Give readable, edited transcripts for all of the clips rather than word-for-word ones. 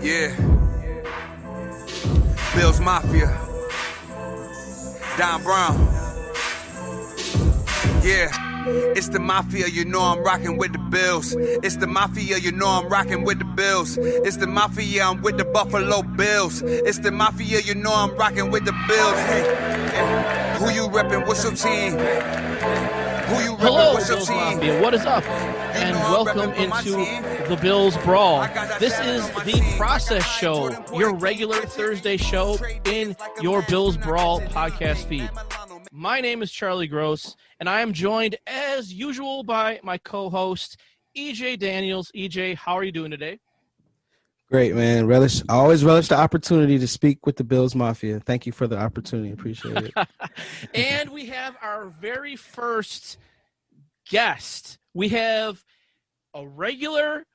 Yeah. Bills Mafia. Don Brown. Yeah. It's the Mafia, you know I'm rocking with the Bills. It's the Mafia, you know I'm rocking with the Bills. It's the Mafia, I'm with the Buffalo Bills. It's the Mafia, you know I'm rocking with the Bills. Hey, who you reppin'? What's your team? Who you reppin'? Hello, What's your Bills team? Mafia. What is up? And welcome into the Bills Brawl. This is the Process Show, your regular Thursday show in your Bills Brawl podcast feed. My name is Charlie Gross, and I am joined, as usual, by my co-host, EJ Daniels. EJ, how are you doing today? Great, man. I always relish the opportunity to speak with the Bills Mafia. Thank you for the opportunity. Appreciate it. And we have our very first guest. We have a regular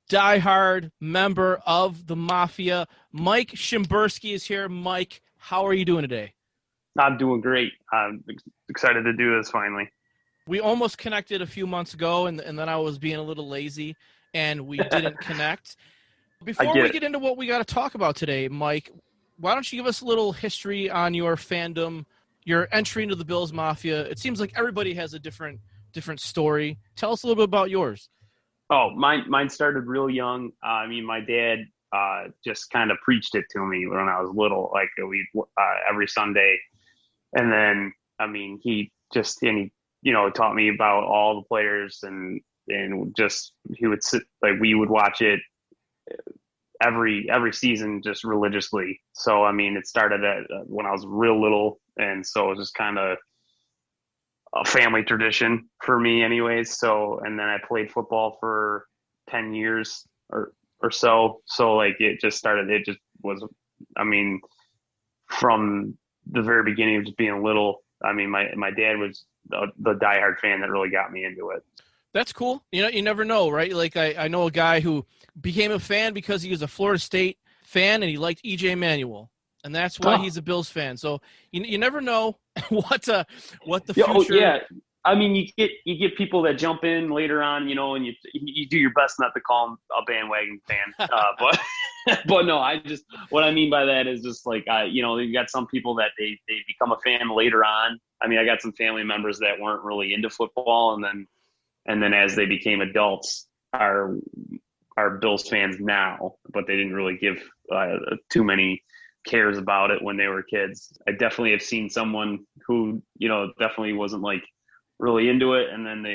diehard member of the Mafia. Mike Shimburski is here. Mike, how are you doing today? I'm doing great. I'm excited to do this finally. We almost connected a few months ago, and then I was being a little lazy, and we didn't connect. Before we get into what we got to talk about today, Mike, why don't you give us a little history on your fandom, your entry into the Bills Mafia? It seems like everybody has a different story. Tell us a little bit about yours. Oh, mine started real young. My dad just kind of preached it to me when I was little, like we every Sunday. And then, he taught me about all the players and just, he would sit, like we would watch it every season just religiously. So, it started when I was real little. And so it was just kind of a family tradition for me anyways. So, and then I played football for 10 years or so. So it just was, from the very beginning of just being little, my dad was the diehard fan that really got me into it. That's cool. You never know, right? Like I know a guy who became a fan because he was a Florida State fan and he liked EJ Manuel, and that's why he's a Bills fan. So you never know what the future. Oh, yeah. You get people that jump in later on, and you do your best not to call them a bandwagon fan. But no, what I mean by that is just like, you got some people that they become a fan later on. I got some family members that weren't really into football, and then as they became adults are Bills fans now, but they didn't really give too many cares about it when they were kids. I definitely have seen someone who, definitely wasn't like really into it, and then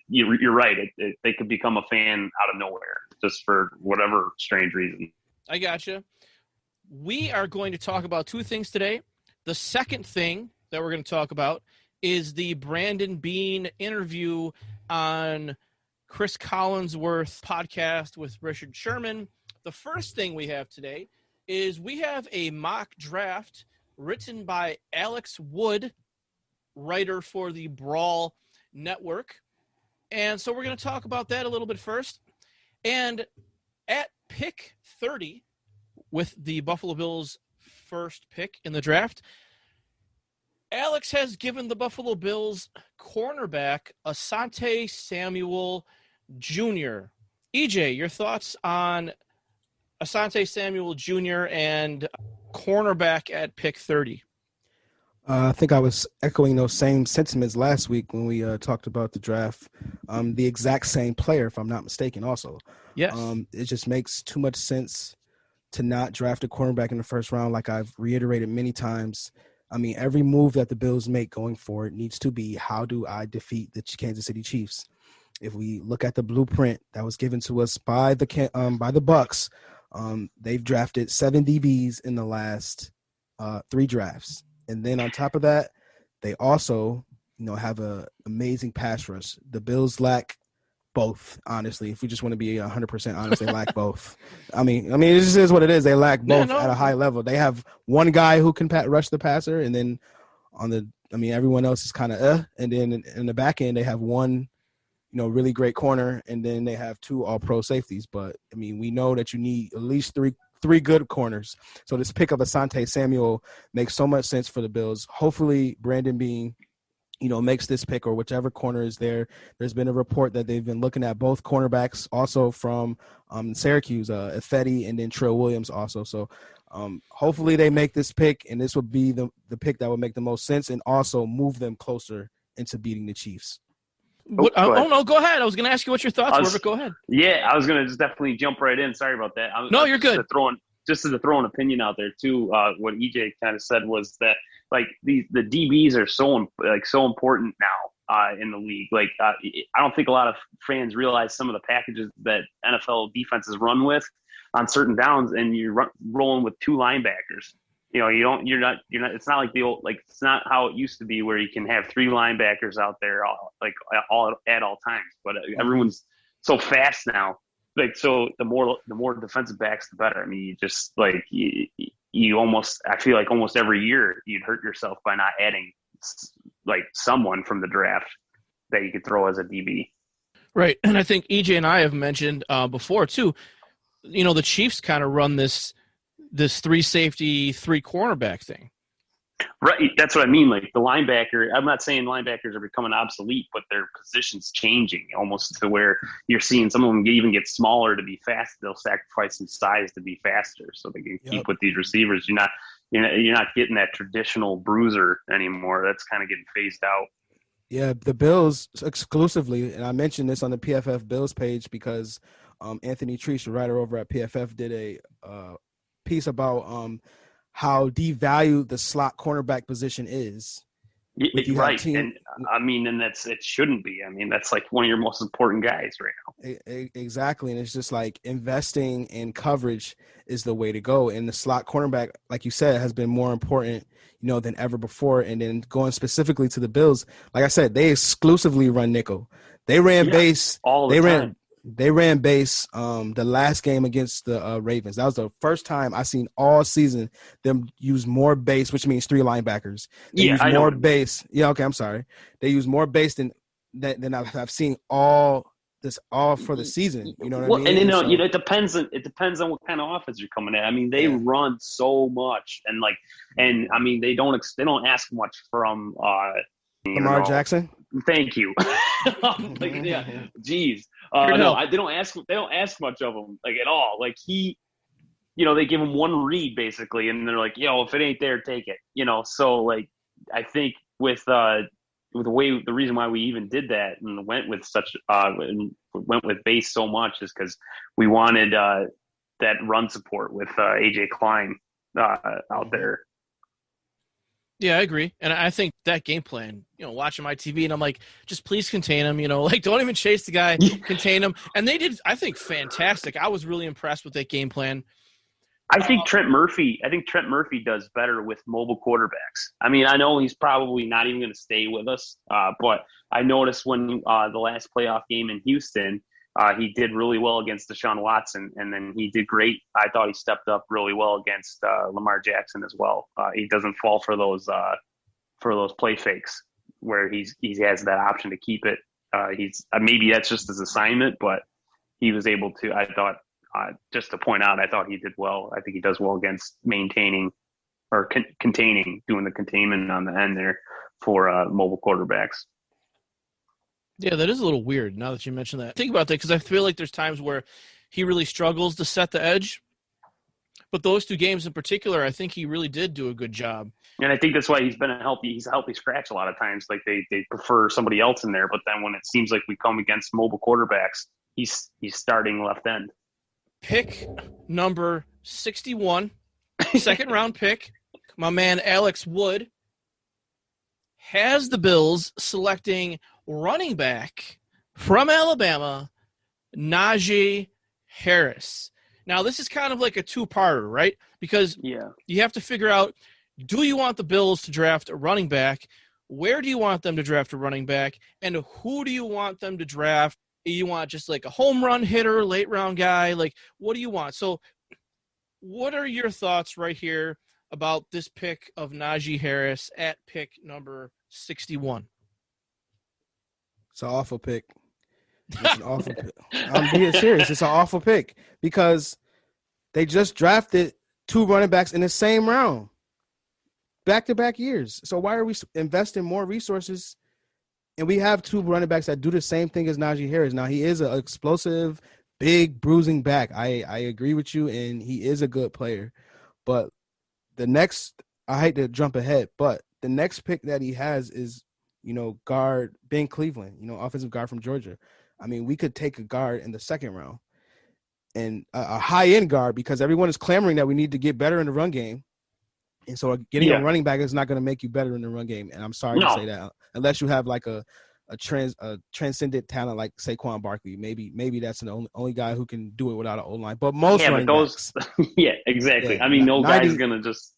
you're right. They could become a fan out of nowhere just for whatever strange reason. I gotcha. We are going to talk about two things today. The second thing that we're going to talk about is the Brandon Beane interview on Cris Collinsworth podcast with Richard Sherman. The first thing we have today is we have a mock draft written by Alex Wood, writer for the Brawl Network. And so we're going to talk about that a little bit first. And at pick 30, with the Buffalo Bills' first pick in the draft, Alex has given the Buffalo Bills cornerback Asante Samuel Jr. EJ, your thoughts on Asante Samuel Jr. and cornerback at pick 30? I think I was echoing those same sentiments last week when we talked about the draft. The exact same player, if I'm not mistaken, also. Yes. It just makes too much sense to not draft a cornerback in the first round, like I've reiterated many times. Every move that the Bills make going forward needs to be, how do I defeat the Kansas City Chiefs? If we look at the blueprint that was given to us by the Bucks, they've drafted 7 DBs in the last 3 drafts. And then on top of that, they also, have a amazing pass rush. The Bills lack both, honestly. If we just want to be 100% honest, they lack both. It just is what it is. They lack both at a high level. They have one guy who can rush the passer, and then everyone else is kind of and then in the back end, they have one, really great corner, and then they have 2 all-pro safeties. But, we know that you need at least three good corners. So this pick of Asante Samuel makes so much sense for the Bills. Hopefully Brandon Beane makes this pick, or whichever corner is there. There's been a report that they've been looking at both cornerbacks also from Syracuse, Ifedi and then Trill Williams also. So hopefully they make this pick, and this would be the pick that would make the most sense and also move them closer into beating the Chiefs. No, go ahead. I was going to ask you what your thoughts were, but go ahead. Yeah, I was going to just definitely jump right in. Sorry about that. You're good. Just to throw an opinion out there too, what EJ kind of said was that like the DBs are so important now in the league. Like I don't think a lot of fans realize some of the packages that NFL defenses run with on certain downs, and you're rolling with 2 linebackers. You're not. It's not like the old, like it's not how it used to be where you can have 3 linebackers out there all at all times. But everyone's so fast now. Like, so the more defensive backs, the better. I mean, you just like you almost, I feel like almost every year you'd hurt yourself by not adding like someone from the draft that you could throw as a DB. Right. And I think EJ and I have mentioned before too, the Chiefs kind of run this 3 safety, 3 cornerback thing. Right. That's what I mean. Like the linebacker, I'm not saying linebackers are becoming obsolete, but their position's changing almost to where you're seeing some of them even get smaller to be fast. They'll sacrifice some size to be faster so they can keep with these receivers. You're not getting that traditional bruiser anymore. That's kind of getting phased out. Yeah, the Bills exclusively, and I mentioned this on the PFF Bills page because Anthony Treese, the writer over at PFF, did a piece about how devalued the slot cornerback position is. Right. And I mean, and it shouldn't be. I mean, that's like one of your most important guys right now. Exactly. And it's just like investing in coverage is the way to go. And the slot cornerback, like you said, has been more important, than ever before. And then going specifically to the Bills, like I said, they exclusively run nickel. They ran base all the time. They ran base the last game against the Ravens. That was the first time I seen all season them use more base, which means 3 linebackers. They use more base. Yeah, okay, I'm sorry. They use more base than I've seen all for the season. You know what I mean? And it depends on what kind of offense you're coming at. I mean, they run so much, and I mean they don't ask much from Lamar Jackson. Thank you. Geez. No, they don't ask much of him, like at all. Like they give him one read basically, and they're like, if it ain't there, take it. So like I think with the reason why we even did that and went with base so much is because we wanted that run support with AJ Klein out there. Yeah, I agree. And I think that game plan, watching my TV, and I'm like, just please contain him, like don't even chase the guy, contain him. And they did, I think, fantastic. I was really impressed with that game plan. I think Trent Murphy does better with mobile quarterbacks. I mean, I know he's probably not even going to stay with us, but I noticed when the last playoff game in Houston, he did really well against Deshaun Watson, and then he did great. I thought he stepped up really well against Lamar Jackson as well. He doesn't fall for those play fakes where he has that option to keep it. Maybe that's just his assignment, but he was able to. I thought just to point out, I thought he did well. I think he does well against maintaining or containing, doing the containment on the end there for mobile quarterbacks. Yeah, that is a little weird now that you mention that. Think about that because I feel like there's times where he really struggles to set the edge. But those 2 games in particular, I think he really did do a good job. And I think that's why he's a healthy scratch a lot of times. Like they prefer somebody else in there. But then when it seems like we come against mobile quarterbacks, he's starting left end. Pick number 61, second round pick, my man Alex Wood, has the Bills selecting running back from Alabama, Najee Harris. Now, this is kind of like a 2-parter, right? Because you have to figure out, do you want the Bills to draft a running back? Where do you want them to draft a running back? And who do you want them to draft? You want just like a home run hitter, late round guy? Like, what do you want? So what are your thoughts right here about this pick of Najee Harris at pick number 61? It's an awful pick. It's an awful pick. I'm being serious. It's an awful pick because they just drafted 2 running backs in the same round, back-to-back years. So why are we investing more resources And we have two running backs that do the same thing as Najee Harris. Now, he is an explosive, big, bruising back. I agree with you, and he is a good player. But I hate to jump ahead, but the next pick that he has is, guard Ben Cleveland, offensive guard from Georgia. I mean, we could take a guard in the second round and a high-end guard because everyone is clamoring that we need to get better in the run game. And so getting a running back is not going to make you better in the run game. And I'm sorry to say that, unless you have like a transcendent talent like Saquon Barkley. Maybe that's the only guy who can do it without an O-line. But most running backs. Yeah, exactly. Yeah, I mean, no guy's going to just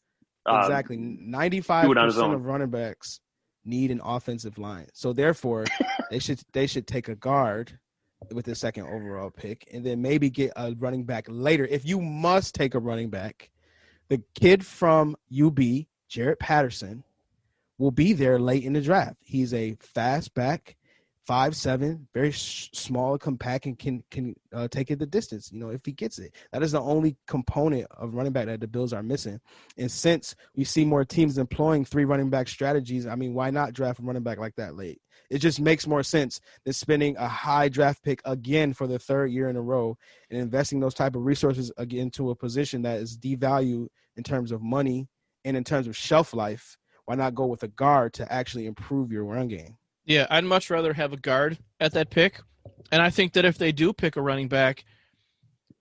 exactly 95% of running backs need an offensive line. So therefore, they should take a guard with the second overall pick, and then maybe get a running back later. If you must take a running back, the kid from UB, Jarrett Patterson, will be there late in the draft. He's a fast back, 5'7", very small, compact, and can take it the distance, if he gets it. That is the only component of running back that the Bills are missing. And since we see more teams employing 3 running back strategies, I mean, why not draft a running back like that late? It just makes more sense than spending a high draft pick again for the third year in a row and investing those type of resources again to a position that is devalued in terms of money and in terms of shelf life. Why not go with a guard to actually improve your run game? Yeah, I'd much rather have a guard at that pick. And I think that if they do pick a running back,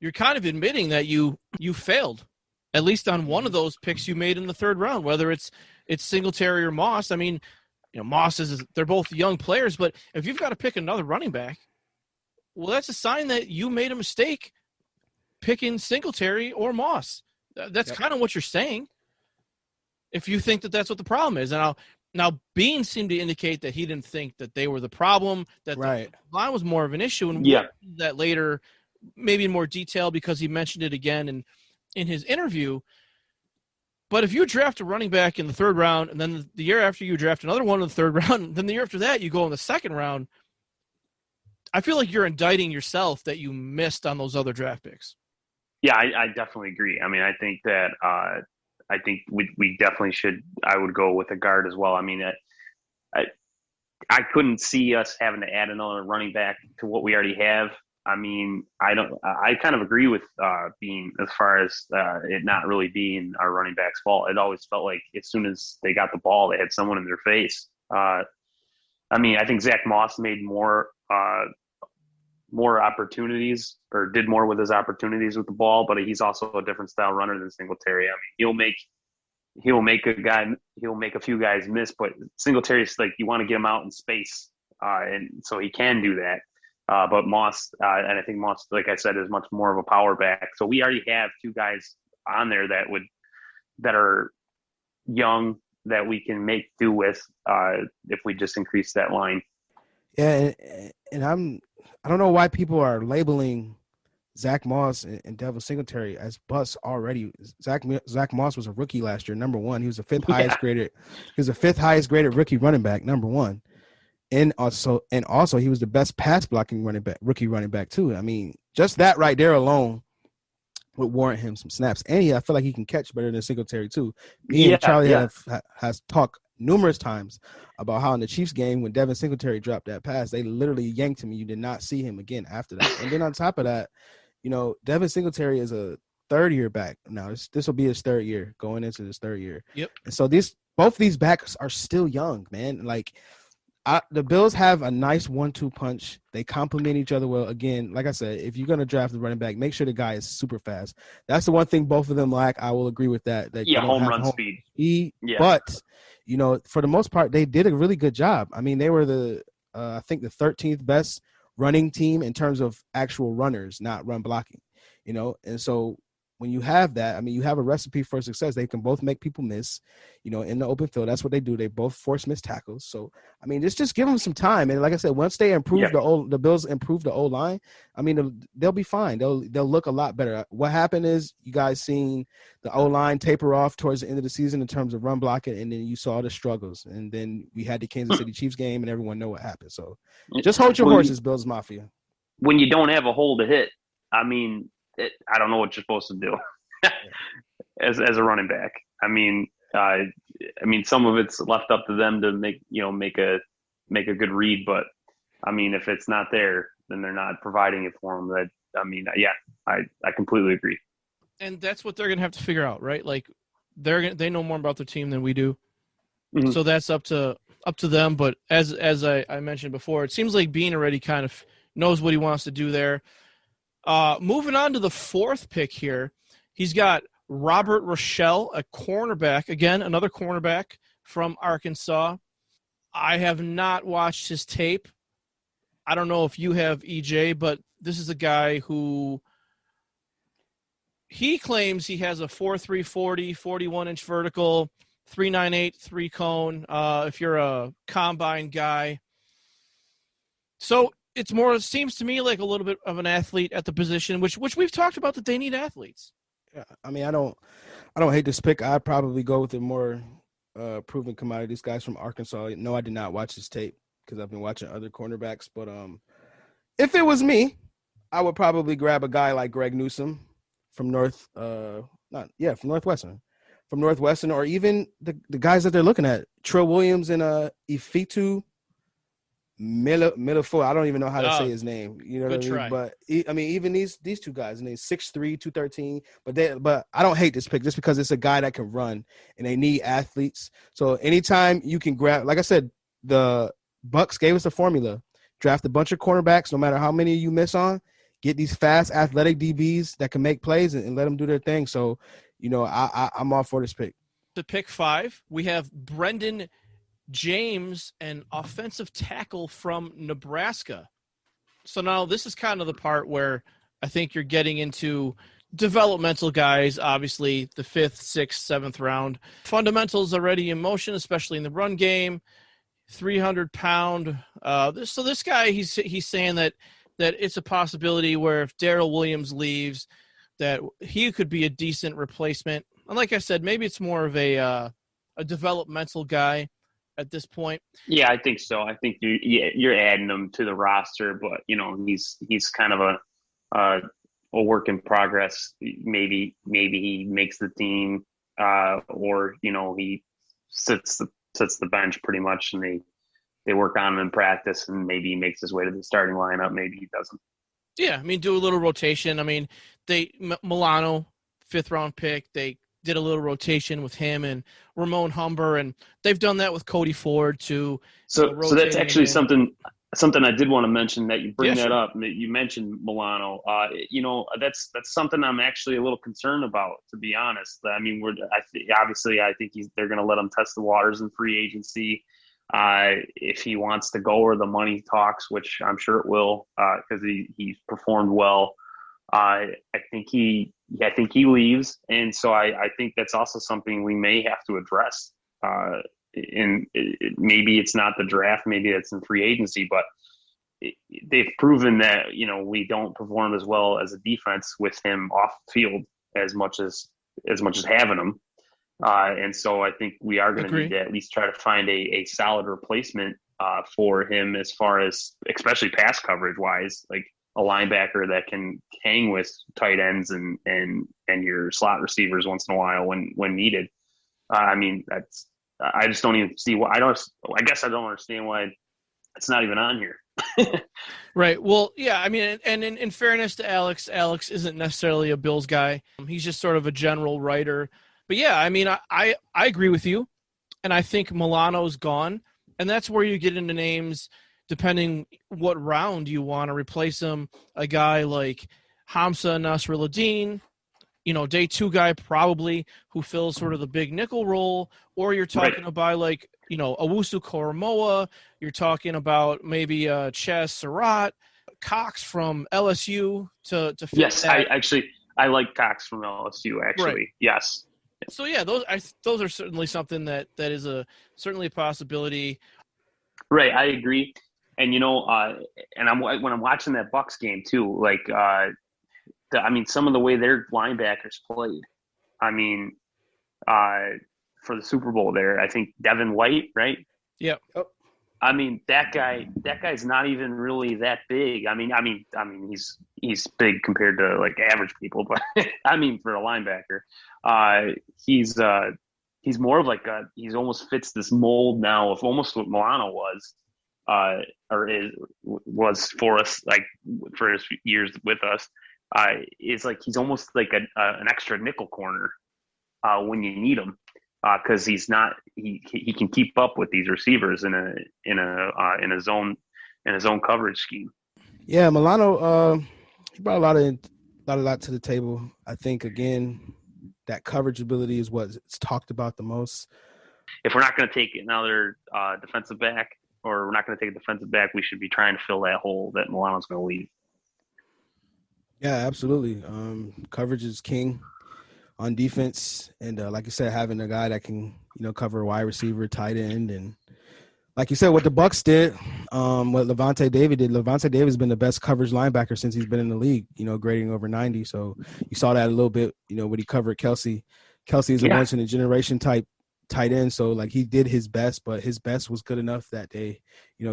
you're kind of admitting that you failed, at least on one of those picks you made in the third round, whether it's Singletary or Moss. I mean, Moss they're both young players, but if you've got to pick another running back, well, that's a sign that you made a mistake picking Singletary or Moss. That's kind of what you're saying. If you think that that's what the problem is. And now Beane seemed to indicate that he didn't think that they were the problem, that the line was more of an issue. And we'll see that later, maybe in more detail, because he mentioned it again in his interview. But if you draft a running back in the third round, and then the year after you draft another one in the third round, then the year after that you go in the second round, I feel like you're indicting yourself that you missed on those other draft picks. Yeah, I definitely agree. I mean, I think that I think we definitely should. I would go with a guard as well. I mean, I couldn't see us having to add another running back to what we already have. I mean, I kind of agree with Beane as far as it not really being our running back's fault. It always felt like as soon as they got the ball, they had someone in their face. I mean, I think Zach Moss made more opportunities, or did more with his opportunities with the ball, but he's also a different style runner than Singletary. I mean, he'll make a few guys miss, but Singletary's like, you want to get him out in space, and so he can do that. But Moss, and I think Moss, like I said, is much more of a power back. So we already have 2 guys on there that are young that we can make do with if we just increase that line. Yeah, and I don't know why people are labeling Zach Moss and Devin Singletary as busts already. Zach Moss was a rookie last year, number 1. He was the 5th highest graded. He was the 5th highest graded rookie running back, number 1. And also he was the best pass blocking rookie running back too. I mean, just that right there alone would warrant him some snaps. And I feel like he can catch better than Singletary too. Me and Charlie has talked numerous times about how in the Chiefs game, when Devin Singletary dropped that pass, they literally yanked him and you did not see him again after that. And then on top of that, Devin Singletary is a third-year back now. This will be his third year, going into his third year. Yep. And so both these backs are still young, man. Like, the Bills have a nice 1-2 punch. They complement each other well. Again, like I said, if you're going to draft the running back, make sure the guy is super fast. That's the one thing both of them lack. I will agree with that. Home run speed. Yeah. But, for the most part, they did a really good job. I mean, they were I think the 13th best running team in terms of actual runners, not run blocking, And so when you have that, I mean, you have a recipe for success. They can both make people miss, in the open field. That's what they do. They both force missed tackles. So, I mean, just give them some time. And like I said, once they improve the Bills improve the O-line, I mean, they'll be fine. They'll look a lot better. What happened is you guys seen the O-line taper off towards the end of the season in terms of run blocking, and then you saw the struggles. And then we had the Kansas City Chiefs game, and everyone know what happened. So just hold your horses, Bills Mafia. When you don't have a hole to hit, I mean, I don't know what you're supposed to do as a running back. I mean, some of it's left up to them to make make a good read. But I mean, if it's not there, then they're not providing it for them. I completely agree. And that's what they're going to have to figure out, right? Like they know more about their team than we do. Mm-hmm. So that's up to them. But as I mentioned before, it seems like Beane already kind of knows what he wants to do there. Moving on to the fourth pick here, he's got Robert Rochelle, a cornerback. Again, another cornerback from Arkansas. I have not watched his tape. I don't know if you have, EJ, but this is a guy who he claims he has a 4.3 40, 41-inch vertical, 3.98, 3 cone, if you're a combine guy. So it seems to me like a little bit of an athlete at the position, which we've talked about that they need athletes. Yeah, I mean, I don't hate this pick. I'd probably go with the more proven commodity. These guys from Arkansas. No, I did not watch this tape because I've been watching other cornerbacks. But if it was me, I would probably grab a guy like Greg Newsome from Northwestern, or even the guys that they're looking at, Trill Williams and Ifitu Milifo. I don't even know how to say his name. You know what I mean? Try. But I mean, even these two guys, and they're 6'3", 213. But I don't hate this pick just because it's a guy that can run, and they need athletes. So anytime you can grab, like I said, the Bucks gave us a formula: draft a bunch of cornerbacks, no matter how many you miss on. Get these fast, athletic DBs that can make plays and let them do their thing. So, I'm all for this pick. To pick 5, we have Brendan James, an offensive tackle from Nebraska. So now this is kind of the part where I think you're getting into developmental guys, obviously the 5th, 6th, 7th round. Fundamentals already in motion, especially in the run game. 300-pound. So this guy, he's saying that it's a possibility where if Darrell Williams leaves, that he could be a decent replacement. And like I said, maybe it's more of a developmental guy at this point. Yeah, I think so. I think you're adding him to the roster, but he's kind of a work in progress. Maybe he makes the team, or he sits the bench pretty much, and they work on him in practice, and maybe he makes his way to the starting lineup. Maybe he doesn't. Yeah, I mean, do a little rotation. I mean, Milano, 5th round pick, they did a little rotation with him and Ramon Humber, and they've done that with Cody Ford too. So that's actually something I did want to mention, that you bring that up. That you mentioned Milano. That's something I'm actually a little concerned about, to be honest. I mean, obviously I think they're going to let him test the waters in free agency. If he wants to go where the money talks, which I'm sure it will, because he's performed well. I think he leaves, and so I think that's also something we may have to address. Maybe it's not the draft, maybe it's in free agency, but they've proven that we don't perform as well as a defense with him off the field as much as having him. And so I think we are going to need to at least try to find a solid replacement for him, as far as especially pass coverage wise, like a linebacker that can hang with tight ends and your slot receivers once in a while when needed. I mean, I just don't even see why. I guess I don't understand why it's not even on here. Right. Well, yeah, I mean, and in fairness to Alex isn't necessarily a Bills guy. He's just sort of a general writer. But yeah, I mean, I agree with you, and I think Milano's gone, and that's where you get into names depending what round you want to replace him. A guy like Hamza Nasruddin, day 2 guy probably, who fills sort of the big nickel role, or you're talking about like Owusu Koromoa. You're talking about maybe Chaz Surratt, Cox from LSU to fit yes, that. I like Cox from LSU actually. Right. Yes. So yeah, those are certainly something that is certainly a possibility. Right, I agree, and and when I'm watching that Bucks game too, like some of the way their linebackers played. I mean, for the Super Bowl there, I think Devin White, right? Yeah. Oh. I mean, that guy's not even really that big. I mean, he's big compared to like average people, but I mean, for a linebacker, he's more of like he almost fits this mold now of almost what Milano was, was for us, like for his years with us, is like he's almost like an extra nickel corner when you need him, because he can keep up with these receivers in a zone coverage scheme. Yeah, Milano, he brought a lot to the table. I think again that coverage ability is what's talked about the most. If we're not going to take another defensive back, or we're not going to take a defensive back, we should be trying to fill that hole that Milano's going to leave. Yeah, absolutely. Coverage is king on defense, and like you said, having a guy that can cover wide receiver, tight end, and like you said, what the Bucs did, what Levante David did. Levante David's been the best coverage linebacker since he's been in the league. Grading over 90. So you saw that a little bit. When he covered Kelsey. Kelsey is a once in a generation type tight end. So like he did his best, but his best was good enough that day.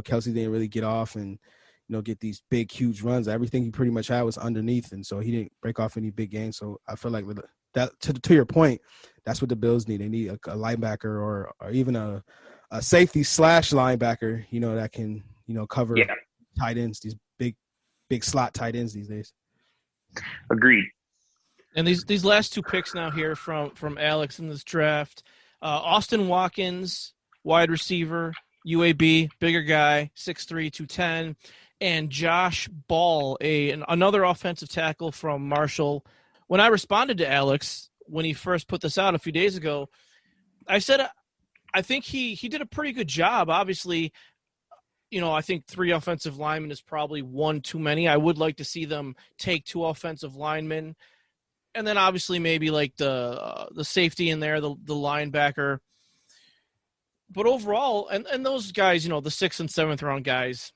Kelsey didn't really get off and get these big, huge runs. Everything he pretty much had was underneath, and so he didn't break off any big gains. So I feel like that to your point, that's what the Bills need. They need a linebacker or even a safety / linebacker, that can, cover tight ends, these big slot tight ends these days. Agreed. And these last two picks now here from Alex in this draft, Austin Watkins, wide receiver, UAB, bigger guy, 6'3", 210, and Josh Ball, another offensive tackle from Marshall. When I responded to Alex when he first put this out a few days ago, I said I think he did a pretty good job. Obviously, I think 3 offensive linemen is probably one too many. I would like to see them take 2 offensive linemen, and then obviously maybe like the safety in there, the linebacker. But overall, and those guys, the 6th and 7th round guys,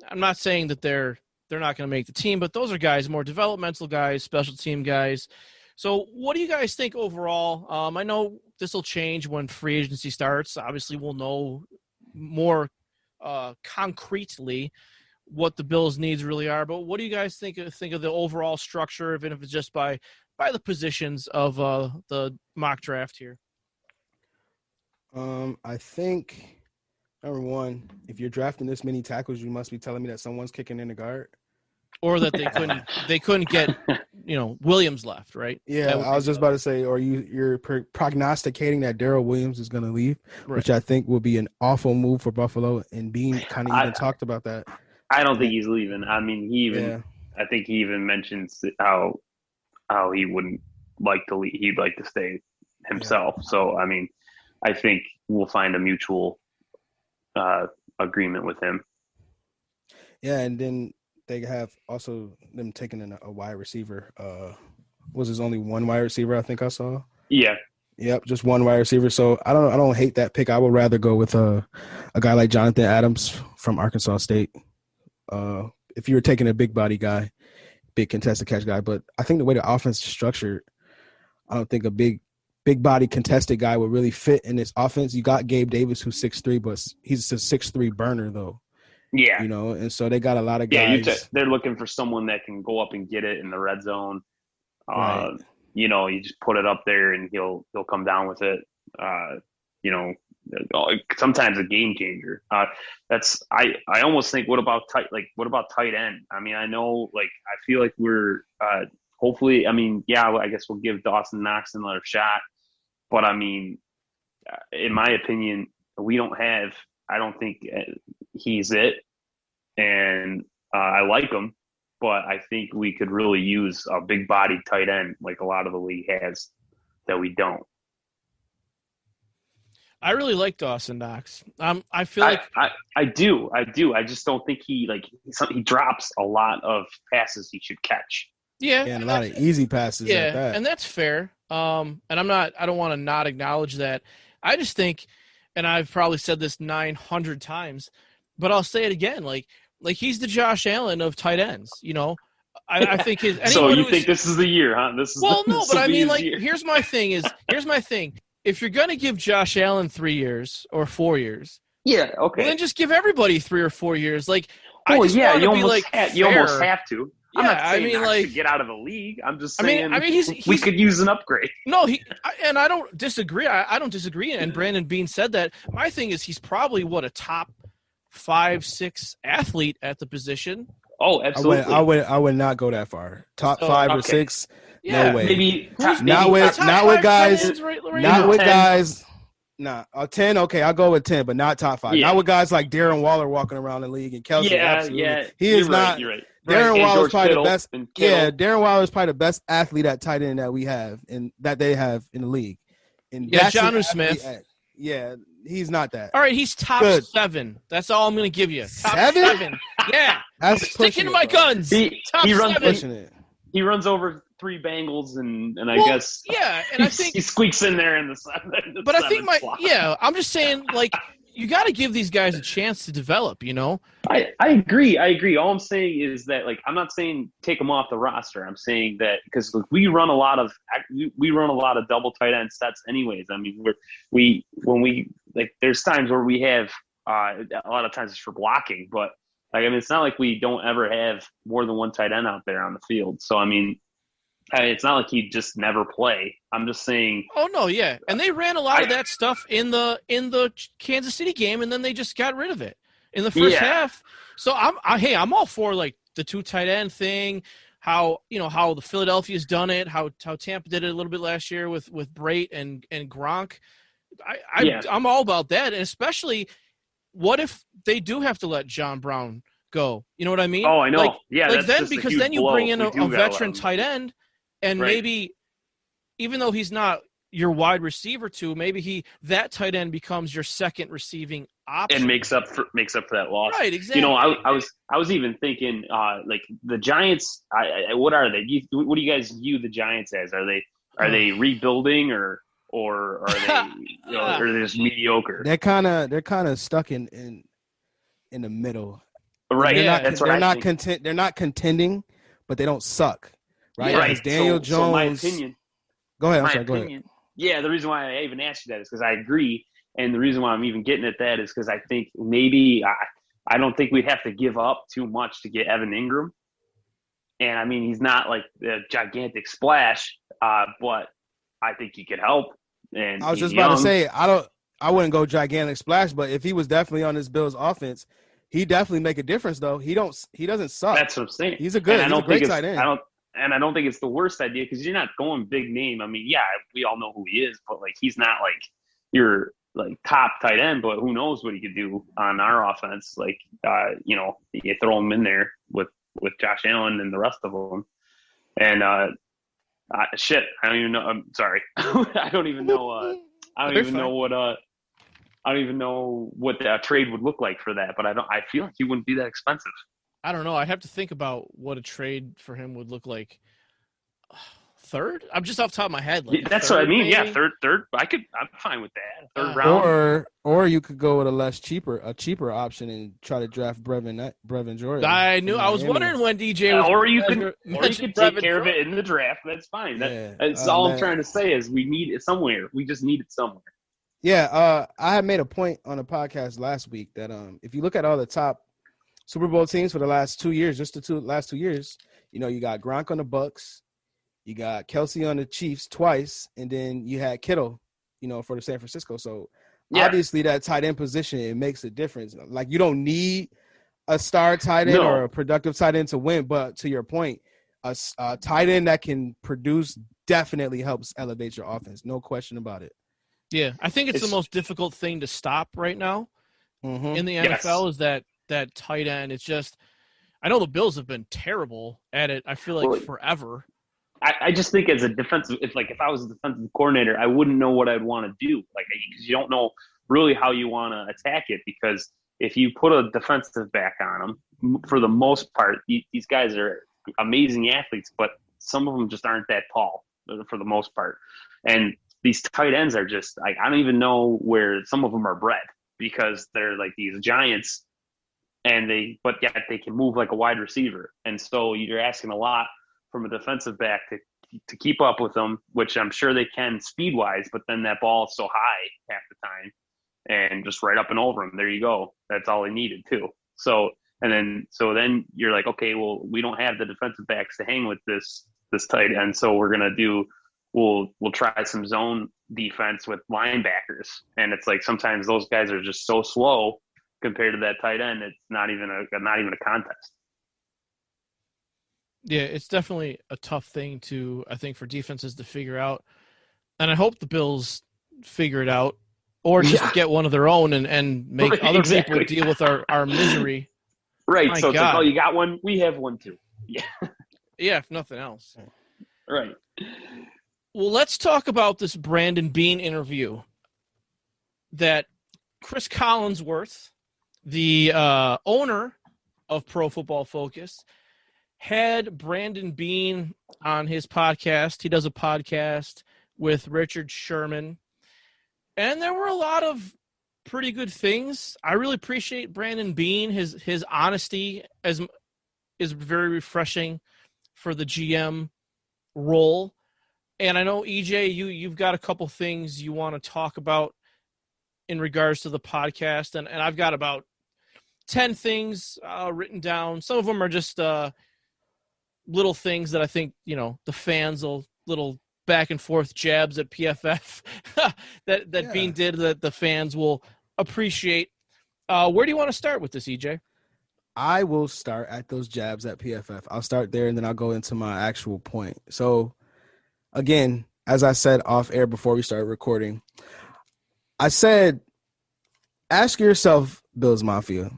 I'm not saying that they're not going to make the team, but those are guys, more developmental guys, special team guys. So what do you guys think overall? I know this will change when free agency starts. Obviously, we'll know more concretely what the Bills' needs really are. But what do you guys think of the overall structure, even if it's just by the positions of the mock draft here? I think, number one, if you're drafting this many tackles, you must be telling me that someone's kicking in the guard. Or that they couldn't get Williams left, right? Yeah, I was just about to say, or you're prognosticating that Darrell Williams is going to leave, right, which I think will be an awful move for Buffalo. And Beane kind of even talked about that. I don't think he's leaving. I mean, I think he even mentions how he wouldn't like to leave. He'd like to stay himself. Yeah. So I mean, I think we'll find a mutual agreement with him. Yeah, and then they have also them taking in a wide receiver. Was there only one wide receiver I think I saw? Yeah. Yep, just one wide receiver. So I don't hate that pick. I would rather go with a guy like Jonathan Adams from Arkansas State. If you were taking a big body guy, big contested catch guy, but I think the way the offense is structured, I don't think a big body contested guy would really fit in this offense. You got Gabe Davis, who's 6'3", but he's a 6'3" burner though. Yeah. And so they got a lot of guys. Yeah, they're looking for someone that can go up and get it in the red zone. Right. You just put it up there and he'll come down with it. Sometimes a game changer. I almost think what about tight end? I mean, I know, I feel like we're hopefully. I mean, I guess we'll give Dawson Knox another shot, but I mean, in my opinion, we don't have. I don't think he's it, and I like him, but I think we could really use a big body tight end like a lot of the league has that we don't. I really like Dawson Knox. I feel like I do. I just don't think he drops a lot of passes he should catch. Yeah, and a lot of easy passes. Yeah, at that. And that's fair. And I don't want to not acknowledge that. I just think, and I've probably said this 900 times, but I'll say it again. Like he's the Josh Allen of tight ends. I think his. So you think this is the year, huh? But I mean, here's my thing. If you're going to give Josh Allen 3 years or 4 years, yeah, okay, well, then just give everybody 3 or 4 years. You almost have to. I'm not saying to get out of the league. I'm just saying we could use an upgrade. No, and I don't disagree. I don't disagree. And Brandon Beane said that. My thing is he's probably a top 5'6" athlete at the position. Oh, absolutely. I would not go that far. Top 5 or 6. Yeah. No way. Maybe not with guys. Not with 10. guys. Nah, 10. Okay, I'll go with 10, but not top 5. Yeah. Not with guys like Darren Waller walking around the league and Kelsey. Absolutely. Yeah. He is not. You're right. Darren Waller's probably the best. Yeah, Darren Waller's probably the best athlete at tight end that we have and that they have in the league. And Jonnu Smith. Yeah, he's not that. All right, he's top 7. That's all I'm going to give you. Top 7. Yeah. I'm sticking to my guns. He runs over 3 Bengals and I guess and I think he squeaks in there in the 7. But I think I'm just saying, like, you got to give these guys a chance to develop, you know? I agree. All I'm saying is that, like, I'm not saying take them off the roster. I'm saying that because we run a lot of double tight end sets anyways. I mean, there's times where we have a lot of times it's for blocking, but like, I mean, it's not like we don't ever have more than one tight end out there on the field. So, I mean, it's not like he'd just never play. I'm just saying. Oh no, yeah, and they ran a lot of that stuff in the Kansas City game, and then they just got rid of it in the first half. So I'm all for, like, the 2 tight end thing. How the Philadelphia's done it. How Tampa did it a little bit last year with Brate and Gronk. I'm all about that, and especially what if they do have to let John Brown go? You know what I mean? Oh, I know. Because then you bring in a veteran tight end. And maybe, even though he's not your wide receiver maybe that tight end becomes your second receiving option and makes up for that loss. Right, exactly. You know, I was even thinking, like, the Giants. What are they? What do you guys view the Giants as? Are they rebuilding or are they or they're just mediocre? They're kind of stuck in the middle. Right. They're not contending, but they don't suck. Right. Yeah, right. Daniel Jones. So my opinion. Go ahead. Go ahead. Yeah, the reason why I even asked you that is because I agree, and the reason why I'm even getting at that is because I think maybe I don't think we'd have to give up too much to get Evan Ingram, and I mean he's not like a gigantic splash, but I think he could help. And I was just about to say I wouldn't go gigantic splash, but if he was definitely on this Bills offense, he definitely make a difference though. He doesn't suck. That's what I'm saying. He's a great tight end. I don't think it's the worst idea because you're not going big name. I mean, yeah, we all know who he is, but like he's not like your like top tight end. But who knows what he could do on our offense? Like, you throw him in there with Josh Allen and the rest of them, and I don't even know. I'm sorry, I don't even know. I don't even know what that trade would look like for that. But I feel like he wouldn't be that expensive. I don't know. I'd have to think about what a trade for him would look like. Third? I'm just off the top of my head. Like that's what I mean. Maybe? Yeah, third. I'm fine with that. Third round. Or you could go with a cheaper option and try to draft Brevin Jordan. I was wondering when DJ was. Or you could take care of it in the draft. That's fine. That's all I'm trying to say is we need it somewhere. We just need it somewhere. Yeah. I had made a point on a podcast last week that if you look at all the top Super Bowl teams for the last 2 years, last 2 years, you got Gronk on the Bucks, you got Kelsey on the Chiefs twice, and then you had Kittle, for the San Francisco. So obviously that tight end position, it makes a difference. Like you don't need a star tight end or a productive tight end to win, but to your point, a tight end that can produce definitely helps elevate your offense. No question about it. Yeah, I think it's the most difficult thing to stop right now in the NFL is that tight end. It's just, I know the Bills have been terrible at it. I feel like forever. I just think as a defensive, if I was a defensive coordinator, I wouldn't know what I'd want to do. Like, because you don't know really how you want to attack it. Because if you put a defensive back on them, for the most part, these guys are amazing athletes, but some of them just aren't that tall for the most part. And these tight ends are just like, I don't even know where some of them are bred because they're like these giants. But yet they can move like a wide receiver. And so you're asking a lot from a defensive back to keep up with them, which I'm sure they can speed-wise, but then that ball is so high half the time and just right up and over them. There you go. That's all they needed too. So then you're like, okay, well, we don't have the defensive backs to hang with this tight end. So we'll try some zone defense with linebackers. And it's like sometimes those guys are just so slow compared to that tight end, it's not even a contest. Yeah, it's definitely a tough thing I think, for defenses to figure out. And I hope the Bills figure it out, or just get one of their own and make Right, other exactly. people deal with our misery. Right. My So it's like, God. oh, you got one? We have one too. Yeah. Yeah, if nothing else. Right. Well, let's talk about this Brandon Beane interview that Cris Collinsworth, the owner of Pro Football Focus, had Brandon Beane on his podcast. He does a podcast with Richard Sherman. And there were a lot of pretty good things. I really appreciate Brandon Beane. His honesty is very refreshing for the GM role. And I know, EJ, you've got a couple things you want to talk about in regards to the podcast. And I've got about 10 things written down. Some of them are just little things that I think, the fans will little back and forth jabs at PFF that Beane did that the fans will appreciate. Where do you want to start with this, EJ? I will start at those jabs at PFF. I'll start there, and then I'll go into my actual point. So, again, as I said off air before we started recording, I said, ask yourself, Bills Mafia,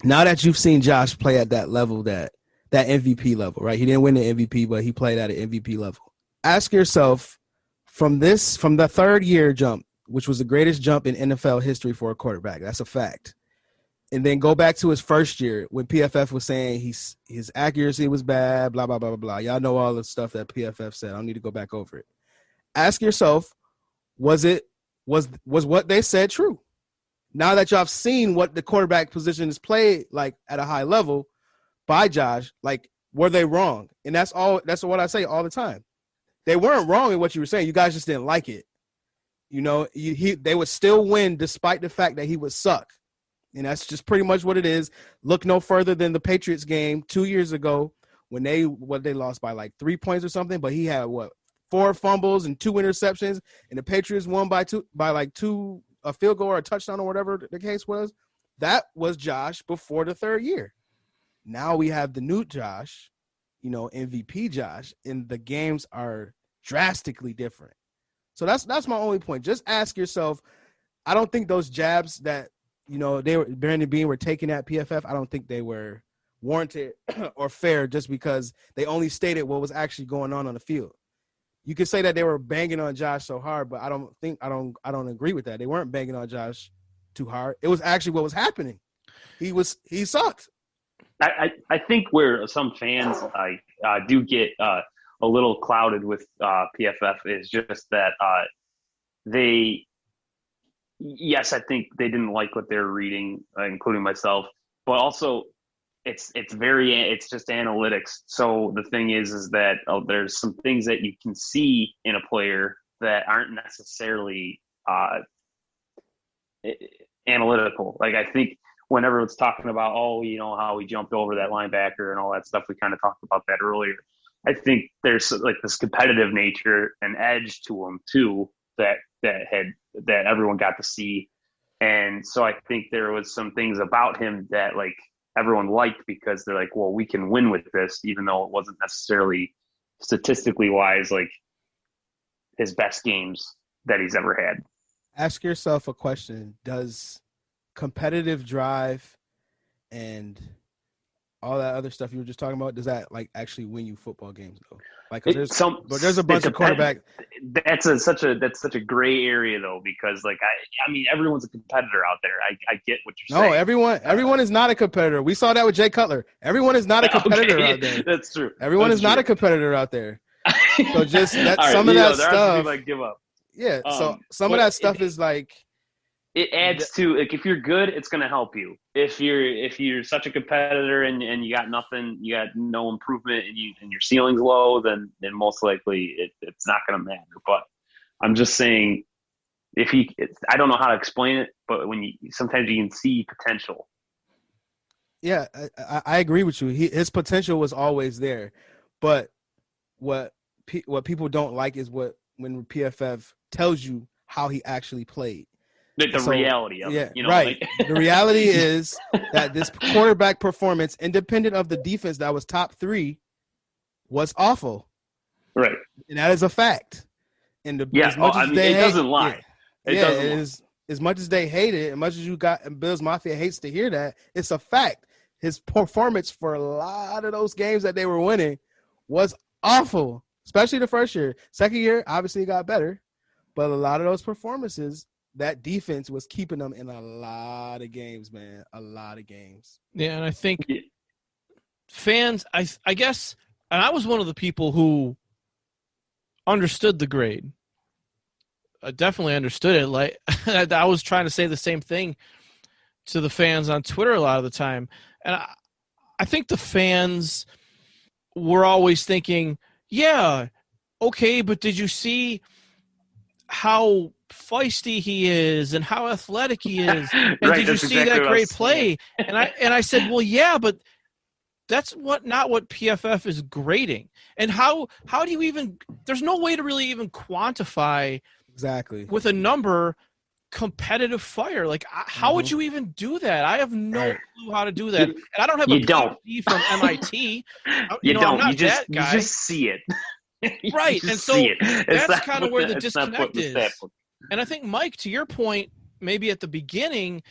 now that you've seen Josh play at that level, that MVP level, right? He didn't win the MVP, but he played at an MVP level. Ask yourself, from the third year jump, which was the greatest jump in NFL history for a quarterback. That's a fact. And then go back to his first year when PFF was saying his accuracy was bad, blah, blah, blah, blah, blah. Y'all know all the stuff that PFF said. I don't need to go back over it. Ask yourself, was what they said true? Now that y'all have seen what the quarterback position is played like at a high level by Josh, like, were they wrong? And that's what I say all the time. They weren't wrong in what you were saying. You guys just didn't like it. They would still win despite the fact that he would suck. And that's just pretty much what it is. Look no further than the Patriots game 2 years ago when they lost by like 3 points or something, but he had 4 fumbles and 2 interceptions, and the Patriots won by a field goal or a touchdown or whatever the case was. That was Josh before the third year. Now we have the new Josh, MVP Josh, and the games are drastically different. So that's my only point. Just ask yourself. I don't think those jabs that Brandon Beane were taking at PFF, I don't think they were warranted or fair just because they only stated what was actually going on the field. You could say that they were banging on Josh so hard, but I don't agree with that. They weren't banging on Josh too hard. It was actually what was happening. He sucked. I think where some fans do get a little clouded with PFF is just that yes, I think they didn't like what they were reading, including myself, but also it's just analytics. So the thing is that there's some things that you can see in a player that aren't necessarily analytical. Like, I think whenever it's talking about, how he jumped over that linebacker and all that stuff, we kind of talked about that earlier. I think there's like this competitive nature and edge to him too that everyone got to see. And so I think there was some things about him that like everyone liked because they're like, well, we can win with this, even though it wasn't necessarily statistically wise, like his best games that he's ever had. Ask yourself a question. Does competitive drive and all that other stuff you were just talking about, does that like actually win you football games though? Like, there's a bunch of quarterbacks. That's such a gray area though, because like I mean everyone's a competitor out there. I get what you're saying. No, everyone is not a competitor. We saw that with Jay Cutler. Everyone is not a competitor out there. That's true. Everyone is not a competitor out there. So just that some of that stuff. Like give up. Yeah. So some of that stuff is like. It adds to, like, if you're good, it's going to help you. If you're such a competitor and you got nothing, you got no improvement, and your ceiling's low, then most likely it's not going to matter. But I'm just saying, I don't know how to explain it, but sometimes you can see potential. Yeah, I agree with you. His potential was always there, but what people don't like is when PFF tells you how he actually played. The reality of it. Right. The reality is that this quarterback performance, independent of the defense that was top 3, was awful. Right. And that is a fact. And as much as it doesn't lie. It doesn't lie. As much as they hate it, as much as Bills Mafia hates to hear that, it's a fact. His performance for a lot of those games that they were winning was awful, especially the first year. Second year, obviously it got better, but a lot of those performances, that defense was keeping them in a lot of games, man. A lot of games. Yeah, and I think fans, I guess, and I was one of the people who understood the grade. I definitely understood it. Like I was trying to say the same thing to the fans on Twitter a lot of the time. And I think the fans were always thinking, yeah, okay, but did you see how feisty he is and how athletic he is? And Right, did you see exactly that great play? And I said, well, yeah, but that's not what PFF is grading. And how do you even – there's no way to really even quantify exactly with a number competitive fire. Like, how would you even do that? I have no clue how to do that. And I don't have a PhD from MIT. You don't. I'm not you just, that guy. You just see it. Right. And so that's kind of where the it's not disconnect is. And I think, Mike, to your point, maybe at the beginning,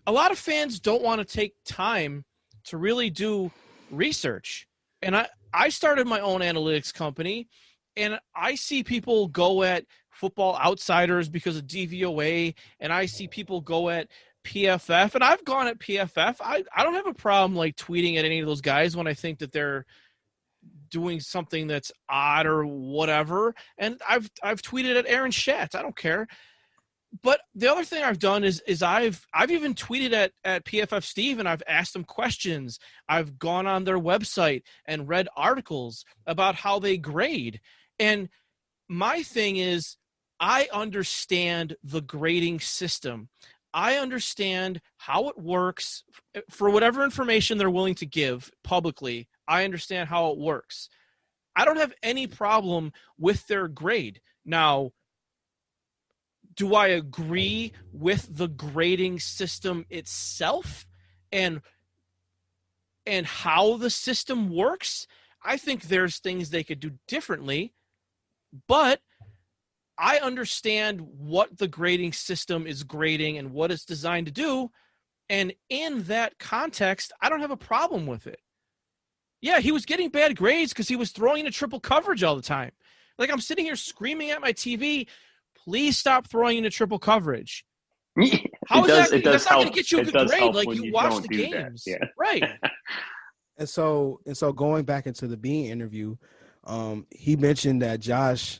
a lot of fans don't want to take time to really do research. And I started my own analytics company, and I see people go at Football Outsiders because of DVOA, and I see people go at PFF, and I've gone at PFF. I don't have a problem like tweeting at any of those guys when I think that they're doing something that's odd or whatever. And I've tweeted at Aaron Schatz. I don't care. But the other thing I've done is I've even tweeted at PFF Steve, and I've asked them questions. I've gone on their website and read articles about how they grade. And my thing is, I understand the grading system. I understand how it works for whatever information they're willing to give publicly. I understand how it works. I don't have any problem with their grade. Now, do I agree with the grading system itself and how the system works? I think there's things they could do differently, but I understand what the grading system is grading and what it's designed to do. And in that context, I don't have a problem with it. Yeah, he was getting bad grades because he was throwing into triple coverage all the time. Like, I'm sitting here screaming at my TV, please stop throwing into triple coverage. How is that? That's not going to get you a good grade. Like, you watch the games. Yeah. Right. And so going back into the Beane interview, he mentioned that Josh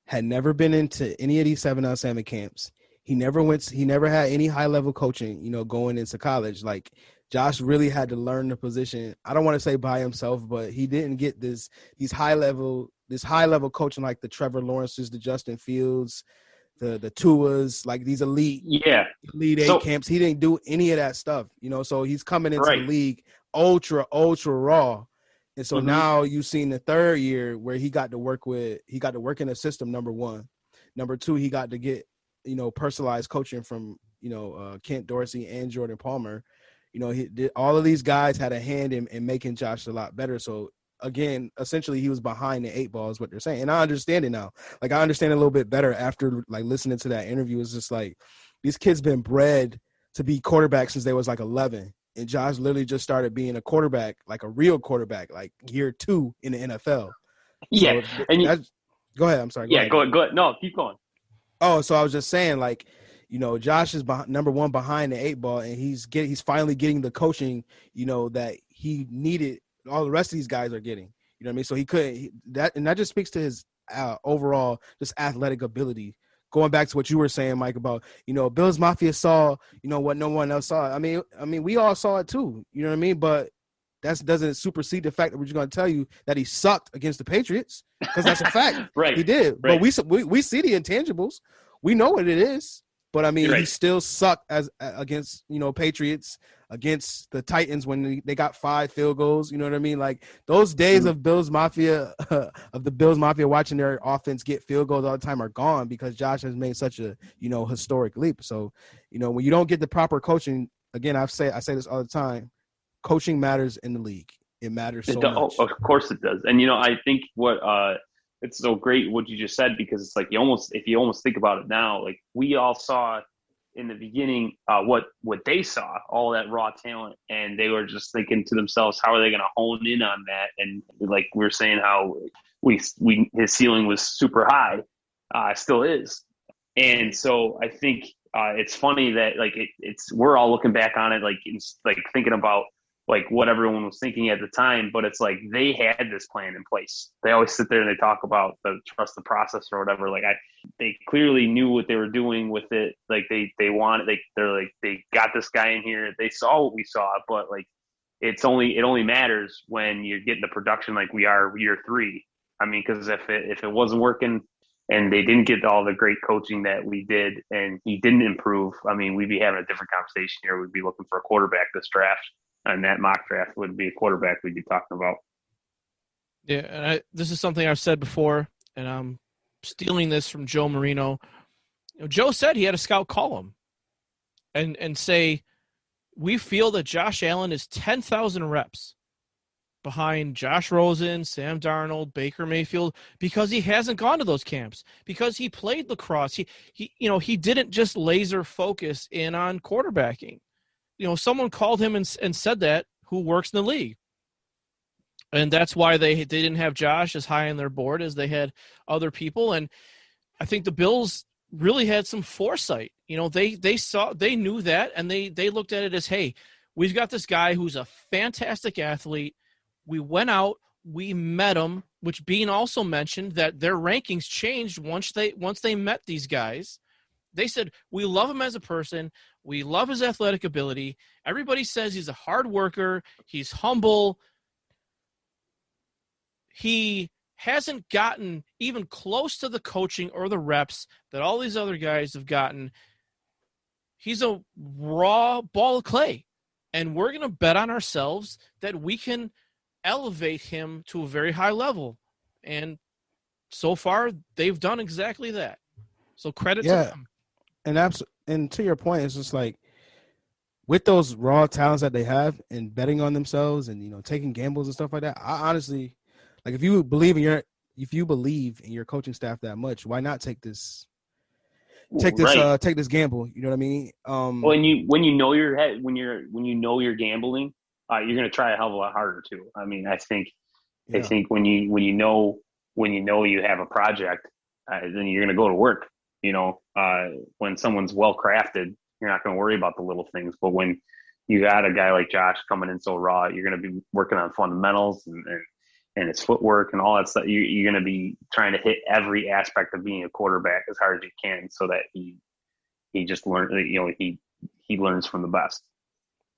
had never been into any of these 7-on-7 camps. He never had any high level coaching, going into college. Like, Josh really had to learn the position. I don't want to say by himself, but he didn't get this high level coaching like the Trevor Lawrences, the Justin Fields, the Tuas, like these elite eight camps. He didn't do any of that stuff, so he's coming into the league ultra raw. And so now you've seen the third year where he got to work in a system, number one. Number two, he got to get, personalized coaching from, Kent Dorsey and Jordan Palmer. All of these guys had a hand in making Josh a lot better. So again, essentially he was behind the 8 ball is what they're saying. And I understand it now. Like, I understand it a little bit better after like listening to that interview. It's just like, these kids been bred to be quarterbacks since they was like 11. And Josh literally just started being a quarterback, like a real quarterback, like year 2 in the NFL. Yeah. So go ahead. I'm sorry. Go ahead. No, keep going. Oh, so I was just saying, like, Josh is number one behind the 8 ball, and he's finally getting the coaching, that he needed. All the rest of these guys are getting. You know what I mean? So he couldn't that just speaks to his overall just athletic ability. Going back to what you were saying, Mike, about Bills Mafia saw what no one else saw. I mean we all saw it too. You know what I mean? But that doesn't supersede the fact that we're just going to tell you that he sucked against the Patriots, because that's a fact. Right. He did. Right. But we see the intangibles. We know what it is. But I mean, Right. he still sucked against Patriots, against the Titans when they got 5 field goals. You know what I mean? Like those days of Bills Mafia, watching their offense get field goals all the time are gone because Josh has made such a historic leap. So when you don't get the proper coaching, again, I say this all the time, coaching matters in the league. It matters so much. Of course it does. And I think what it's so great what you just said, because it's like if you almost think about it now, like we all saw in the beginning what they saw, all that raw talent, and they were just thinking to themselves, how are they going to hone in on that? And like we were saying, how his ceiling was super high, still is. And so I think it's funny that like we're all looking back on it, like it's like thinking about like what everyone was thinking at the time, but it's like they had this plan in place. They always sit there and they talk about the trust the process or whatever. Like they clearly knew what they were doing with it. Like they got this guy in here. They saw what we saw, but like it only matters when you're getting the production like we are year 3. I mean, because if it wasn't working and they didn't get all the great coaching that we did and he didn't improve, I mean, we'd be having a different conversation here. We'd be looking for a quarterback this draft. And that mock draft would be a quarterback we'd be talking about. Yeah, and this is something I've said before, and I'm stealing this from Joe Marino. Joe said he had a scout call him and say, we feel that Josh Allen is 10,000 reps behind Josh Rosen, Sam Darnold, Baker Mayfield, because he hasn't gone to those camps, because he played lacrosse. He didn't just laser focus in on quarterbacking. Someone called him and said that who works in the league. And that's why they didn't have Josh as high on their board as they had other people. And I think the Bills really had some foresight. They knew that, and they looked at it as, hey, we've got this guy who's a fantastic athlete. We went out, we met him, which Beane also mentioned that their rankings changed once they met these guys. They said, we love him as a person. We love his athletic ability. Everybody says he's a hard worker. He's humble. He hasn't gotten even close to the coaching or the reps that all these other guys have gotten. He's a raw ball of clay. And we're going to bet on ourselves that we can elevate him to a very high level. And so far, they've done exactly that. So credit to them. And to your point, it's just like with those raw talents that they have and betting on themselves and taking gambles and stuff like that. I honestly, like, if you believe in your coaching staff that much, why not take this gamble? You know what I mean? When you know you're gambling, you're going to try a hell of a lot harder too. I mean, I think when you know you have a project, then you're going to go to work. When someone's well crafted, you're not going to worry about the little things. But when you got a guy like Josh coming in so raw, you're going to be working on fundamentals and his footwork and all that stuff. You're going to be trying to hit every aspect of being a quarterback as hard as you can, so that he just learns. He learns from the best.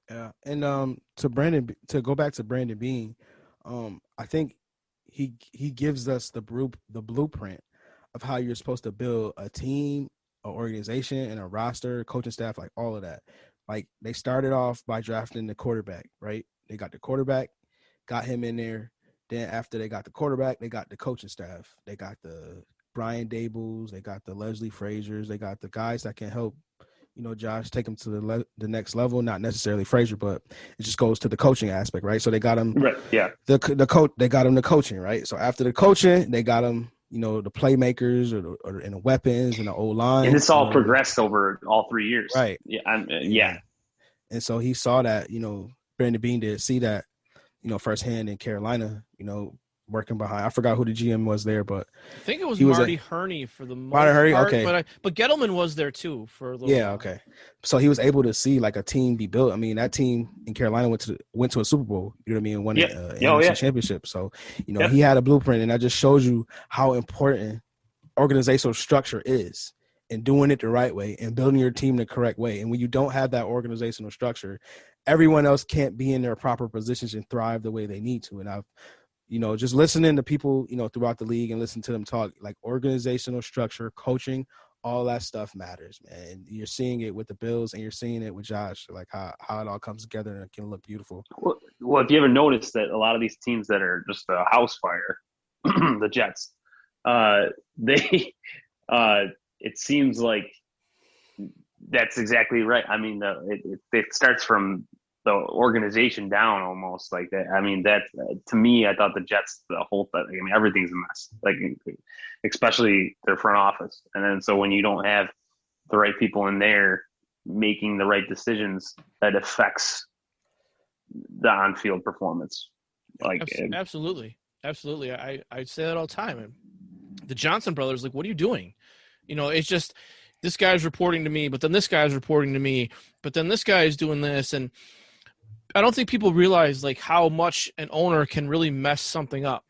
Yeah, and to go back to Brandon Beane, I think he gives us the blueprint of how you're supposed to build a team, an organization, and a roster, coaching staff, like all of that. Like they started off by drafting the quarterback, right? They got the quarterback, got him in there. Then after they got the quarterback, they got the coaching staff. They got the Brian Dabols, they got the Leslie Frazier's, they got the guys that can help, Josh take him to the next level. Not necessarily Frazier, but it just goes to the coaching aspect, right? So they got him, right? Yeah. The coach, they got him the coaching, right? So after the coaching, they got him, the playmakers and the weapons and the O-line. And it's all progressed over all 3 years. Right. Yeah. Yeah. And so he saw that, Brandon Beane did see that, firsthand in Carolina, working behind. I forgot who the GM was there, but I think it was Marty Herney for the most Marty Herney, part, okay. But Gettleman was there too for a little while. Okay. So he was able to see like a team be built. I mean, that team in Carolina went to a Super Bowl, you know what I mean, and won an NFC championship. So, he had a blueprint, and that just shows you how important organizational structure is, and doing it the right way and building your team the correct way. And when you don't have that organizational structure, everyone else can't be in their proper positions and thrive the way they need to. And I've just listening to people, throughout the league and listen to them talk, like organizational structure, coaching, all that stuff matters, man. And you're seeing it with the Bills and you're seeing it with Josh, like how it all comes together and it can look beautiful. Well, if you ever noticed that a lot of these teams that are just a house fire, the Jets, they it seems like that's exactly right. I mean, it starts from the organization down almost like that. I mean, that to me, I thought the Jets, the whole thing, I mean, everything's a mess, like especially their front office. And then so when you don't have the right people in there making the right decisions, that affects the on-field performance. Like absolutely. I say that all the time. And the Johnson brothers, like, what are you doing? You know, it's just this guy's reporting to me, but then this guy's reporting to me, but then this guy is doing this. And I don't think people realize like how much an owner can really mess something up.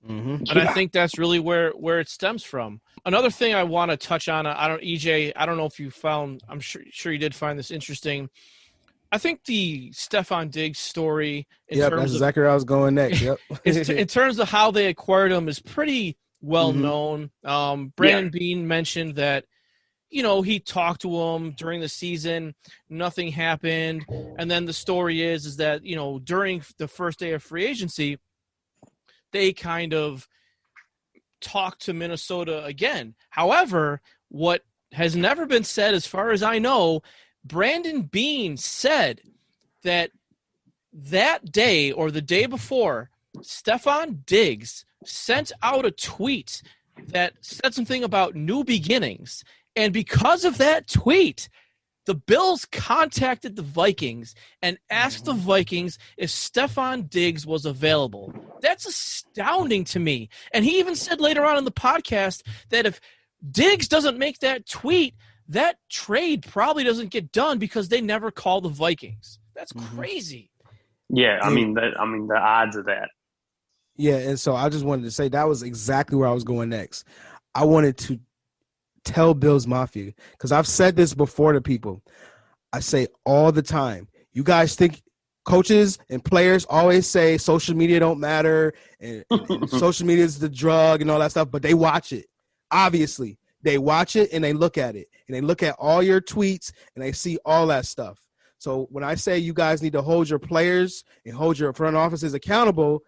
Mm-hmm. And I think that's really where it stems from. Another thing I want to touch on, EJ, I don't know if you found, I'm sure you did find this interesting. I think the Stefon Diggs story that's exactly where I was going next. Yep. In terms of how they acquired him is pretty well known. Brandon Beane mentioned that, you know, he talked to him during the season, nothing happened. And then the story is that, you know, during the first day of free agency, they kind of talked to Minnesota again. However, what has never been said, as far as I know, Brandon Beane said that day or the day before, Stefon Diggs sent out a tweet that said something about new beginnings. And because of that tweet, the Bills contacted the Vikings and asked the Vikings if Stefon Diggs was available. That's astounding to me. And he even said later on in the podcast that if Diggs doesn't make that tweet, that trade probably doesn't get done because they never call the Vikings. That's crazy. Yeah, I mean the odds of that. Yeah, and so I just wanted to say that was exactly where I was going next. I wanted to tell Bills Mafia, because I've said this before to people. I say all the time, you guys think coaches and players always say social media don't matter and social media is the drug and all that stuff, but they watch it. Obviously, they watch it and they look at it and they look at all your tweets and they see all that stuff. So when I say you guys need to hold your players and hold your front offices accountable,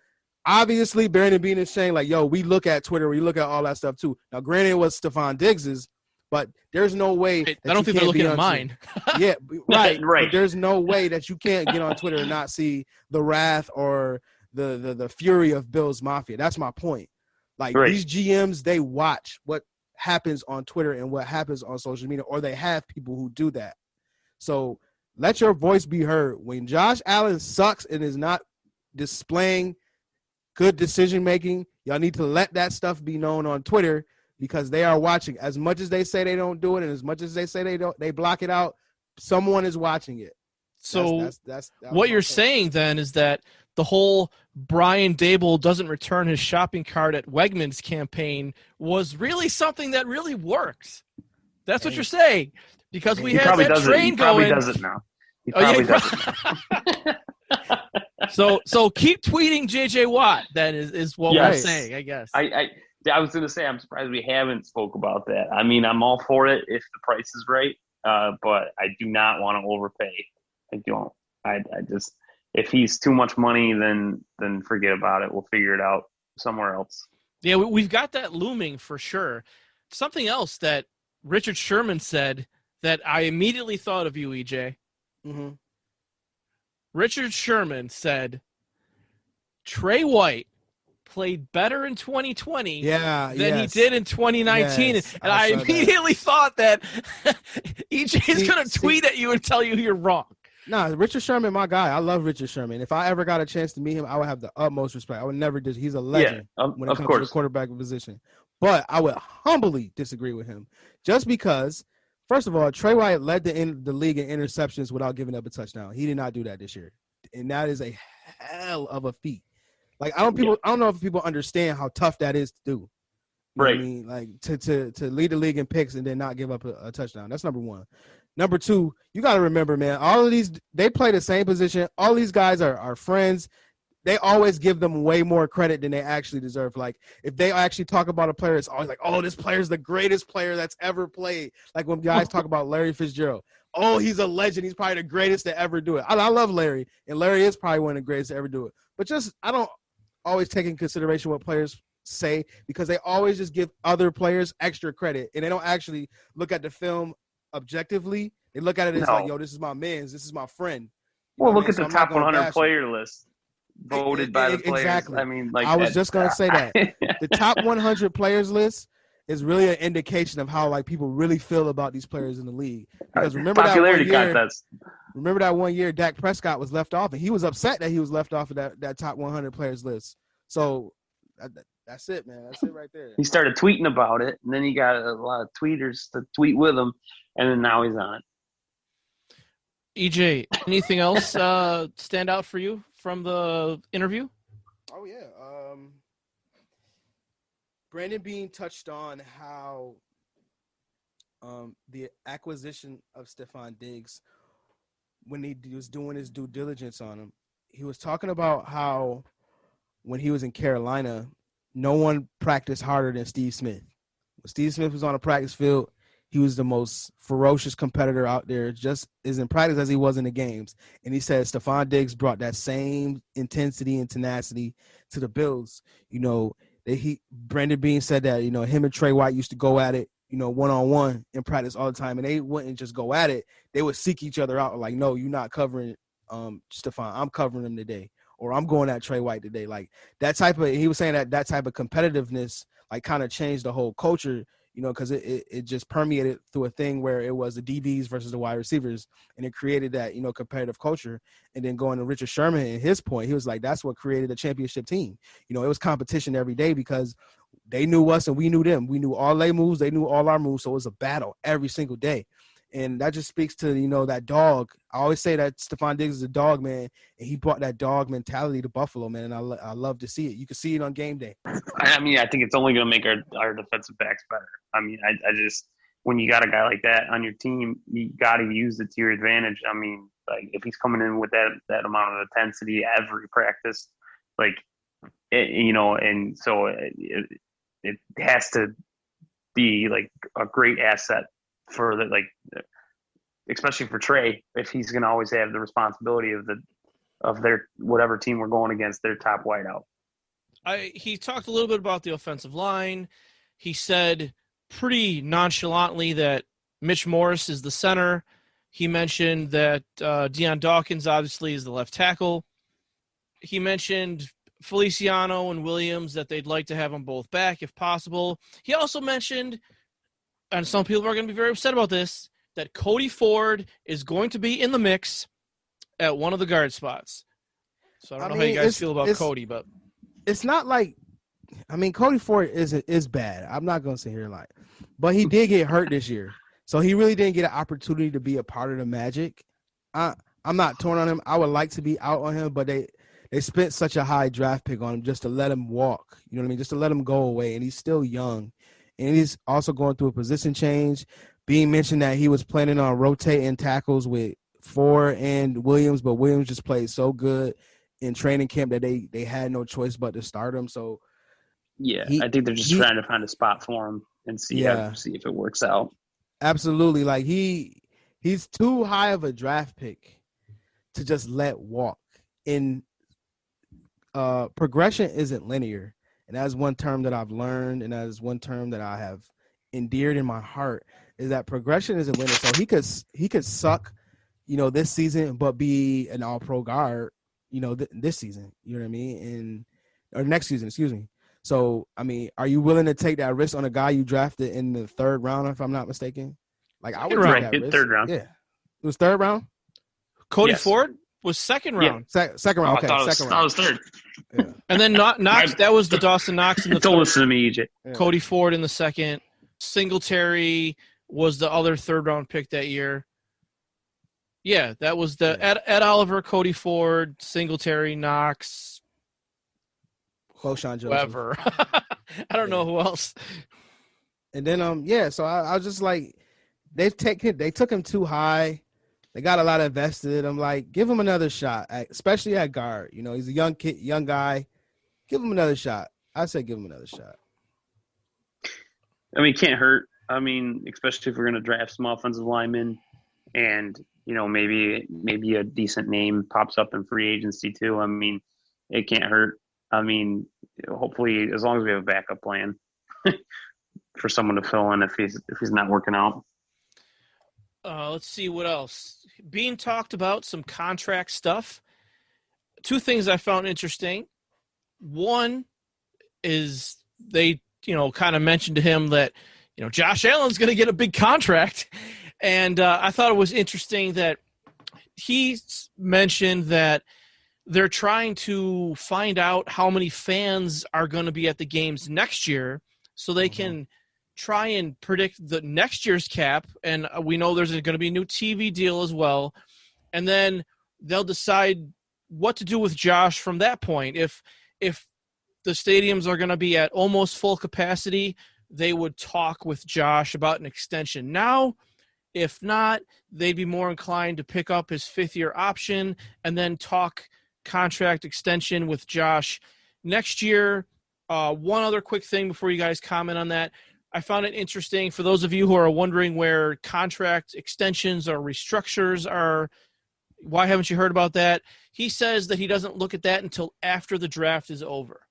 obviously Brandon Beane is saying like, yo, we look at Twitter, we look at all that stuff too. Now, granted, it was Stefon Diggs's, but there's no way. I don't think they're looking at mine. Yeah, right. But there's no way that you can't get on Twitter and not see the wrath or the fury of Bills Mafia. That's my point. Like these GMs, they watch what happens on Twitter and what happens on social media, or they have people who do that. So let your voice be heard. When Josh Allen sucks and is not displaying good decision making, y'all need to let that stuff be known on Twitter, because they are watching. As much as they say they don't do it and as much as they say they block it out, someone is watching it. So that's what you're saying then is that the whole Brian Dable doesn't return his shopping cart at Wegmans campaign was really something that really works. That's what you're saying, because we had that train going. He probably does it now. He probably does it now. So keep tweeting JJ Watt. That is what we're saying, I guess. I was going to say, I'm surprised we haven't spoke about that. I mean, I'm all for it if the price is right, but I do not want to overpay. I don't. I just, if he's too much money, then forget about it. We'll figure it out somewhere else. Yeah, we've got that looming for sure. Something else that Richard Sherman said that I immediately thought of you, EJ. Mm-hmm. Richard Sherman said Trey White played better in 2020 than he did in 2019. Yes, and I immediately thought that EJ is going to tweet at you and tell you you're wrong. Nah, Richard Sherman, my guy. I love Richard Sherman. If I ever got a chance to meet him, I would have the utmost respect. I would never he's a legend when it comes to the quarterback position. But I would humbly disagree with him, just because, first of all, Trey White led the league in interceptions without giving up a touchdown. He did not do that this year. And that is a hell of a feat. Like, I don't know if people understand how tough that is to do. You know what I mean? Like, to lead the league in picks and then not give up a touchdown. That's number one. Number two, you got to remember, man, all of these, they play the same position. All these guys are friends. they always give them way more credit than they actually deserve. Like if they actually talk about a player, it's always like, oh, this player is the greatest player that's ever played. Like when guys talk about Larry Fitzgerald, oh, he's a legend. He's probably the greatest to ever do it. I love Larry, and Larry is probably one of the greatest to ever do it. But just I don't always take in consideration what players say because they always just give other players extra credit, and they don't actually look at the film objectively. They look at it as like, yo, this is my man's, this is my friend. Well, look at the top 100 player list voted by the players. Exactly. I mean, like I was just going to say that. The top 100 players list is really an indication of how like people really feel about these players in the league. Because remember that one year Dak Prescott was left off, and he was upset that he was left off of that top 100 players list. So that's it, man. That's it right there. He started tweeting about it, and then he got a lot of tweeters to tweet with him, and then now he's on it. EJ, anything else stand out for you from the interview? Oh, yeah. Brandon Beane touched on how the acquisition of Stephon Diggs, when he was doing his due diligence on him, he was talking about how when he was in Carolina, no one practiced harder than Steve Smith. When Steve Smith was on a practice field, he was the most ferocious competitor out there, just as in practice as he was in the games. And he said Stephon Diggs brought that same intensity and tenacity to the Bills. You know, Brandon Beane said that, you know, him and Trey White used to go at it, you know, one-on-one in practice all the time. And they wouldn't just go at it. They would seek each other out. Like, no, you're not covering Stephon. I'm covering him today. Or I'm going at Trey White today. Like that type of – he was saying that type of competitiveness, like, kind of changed the whole culture, you know, because it just permeated through a thing where it was the DBs versus the wide receivers, and it created that, you know, competitive culture. And then going to Richard Sherman and his point, he was like, that's what created a championship team. You know, it was competition every day because they knew us and we knew them. We knew all their moves. They knew all our moves. So it was a battle every single day. And that just speaks to, you know, that dog. I always say that Stephon Diggs is a dog, man, and he brought that dog mentality to Buffalo, man, and I love to see it. You can see it on game day. I mean, I think it's only going to make our defensive backs better. I mean, I just – when you got a guy like that on your team, you got to use it to your advantage. I mean, like, if he's coming in with that amount of intensity every practice, like, you know, and so it has to be, like, a great asset for the, like, especially for Trey, if he's going to always have the responsibility of their whatever team we're going against, their top wideout. He talked a little bit about the offensive line. He said pretty nonchalantly that Mitch Morse is the center. He mentioned that Deion Dawkins obviously is the left tackle. He mentioned Feliciano and Williams, that they'd like to have them both back if possible. He also mentioned, and some people are going to be very upset about this, that Cody Ford is going to be in the mix at one of the guard spots. So I don't know how you guys feel about Cody, but it's not like, I mean, Cody Ford is bad. I'm not going to sit here and lie, but he did get hurt this year, so he really didn't get an opportunity to be a part of the Magic. I'm not torn on him. I would like to be out on him, but they spent such a high draft pick on him just to let him walk. You know what I mean? Just to let him go away, and he's still young. And he's also going through a position change. Being mentioned that he was planning on rotating tackles with Ford and Williams, but Williams just played so good in training camp that they had no choice but to start him. So, yeah, I think they're just trying to find a spot for him and see if it works out. Absolutely. Like, he's too high of a draft pick to just let walk. And progression isn't linear. And that's one term that I've learned, and that is one term that I have endeared in my heart, is that progression isn't linear. So he could suck, you know, this season, but be an all-pro guard, you know, this season. You know what I mean? Or next season, excuse me. So, I mean, are you willing to take that risk on a guy you drafted in the third round, if I'm not mistaken? Like, I would take that risk. Third round. Yeah. It was third round? Cody Ford was second round. Yeah. Second round. Okay, second round. I was third. Yeah. And then Knox, that was the Dawson Knox in the Don't listen to me, EJ. Yeah. Cody Ford in the second. Singletary was the other third-round pick that year. Yeah, that was the Ed Oliver, Cody Ford, Singletary, Knox, Quoshon Joseph. whoever. I don't know who else. And then so I was just like, they took him too high. They got a lot invested. I'm like, give him another shot, especially at guard. You know, he's a young kid, young guy. Give him another shot. I say give him another shot. I mean, it can't hurt. I mean, especially if we're going to draft some offensive linemen, and you know, maybe a decent name pops up in free agency too. I mean, it can't hurt. I mean, hopefully, as long as we have a backup plan for someone to fill in if he's not working out. Let's see what else. Beane talked about some contract stuff. Two things I found interesting. One is they, kind of mentioned to him that, Josh Allen's going to get a big contract. And I thought it was interesting that he mentioned that they're trying to find out how many fans are going to be at the games next year so they can try and predict the next year's cap. And we know there's going to be a new TV deal as well. And then they'll decide what to do with Josh from that point. If the stadiums are going to be at almost full capacity, they would talk with Josh about an extension now. If not, they'd be more inclined to pick up his fifth-year option and then talk contract extension with Josh next year. One other quick thing before you guys comment on that. I found it interesting for those of you who are wondering where contract extensions or restructures are. Why haven't you heard about that? He says that he doesn't look at that until after the draft is over.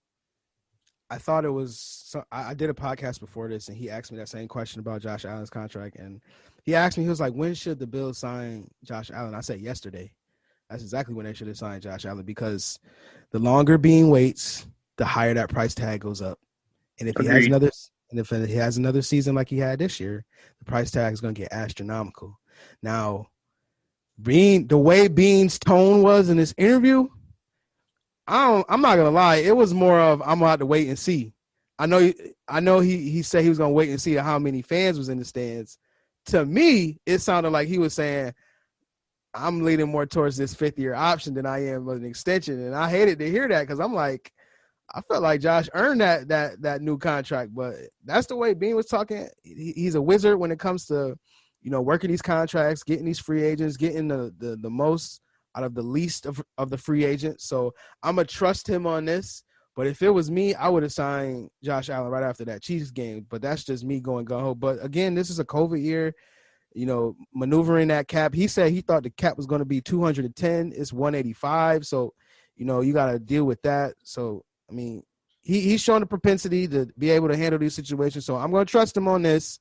I thought it was – I did a podcast before this, and he asked me that same question about Josh Allen's contract. And he asked me, he was like, when should the Bills sign Josh Allen? I said yesterday. That's exactly when they should have signed Josh Allen, because the longer Beane waits, the higher that price tag goes up. And if he has another season like he had this year, the price tag is going to get astronomical. Now, the way Beane's tone was in this interview, I'm not gonna lie, it was more of I'm gonna have to wait and see. I know he said he was gonna wait and see how many fans was in the stands. To me, it sounded like he was saying I'm leaning more towards this fifth-year option than I am an extension, and I hated to hear that because I'm like, I felt like Josh earned that new contract, but that's the way Beane was talking. He's a wizard when it comes to, working these contracts, getting these free agents, getting the most out of the least of the free agents. So I'm going to trust him on this. But if it was me, I would have signed Josh Allen right after that Chiefs game. But that's just me going gung-ho. But, again, this is a COVID year, maneuvering that cap. He said he thought the cap was going to be 210. It's 185. So, you got to deal with that. So, I mean, he's showing the propensity to be able to handle these situations. So I'm going to trust him on this.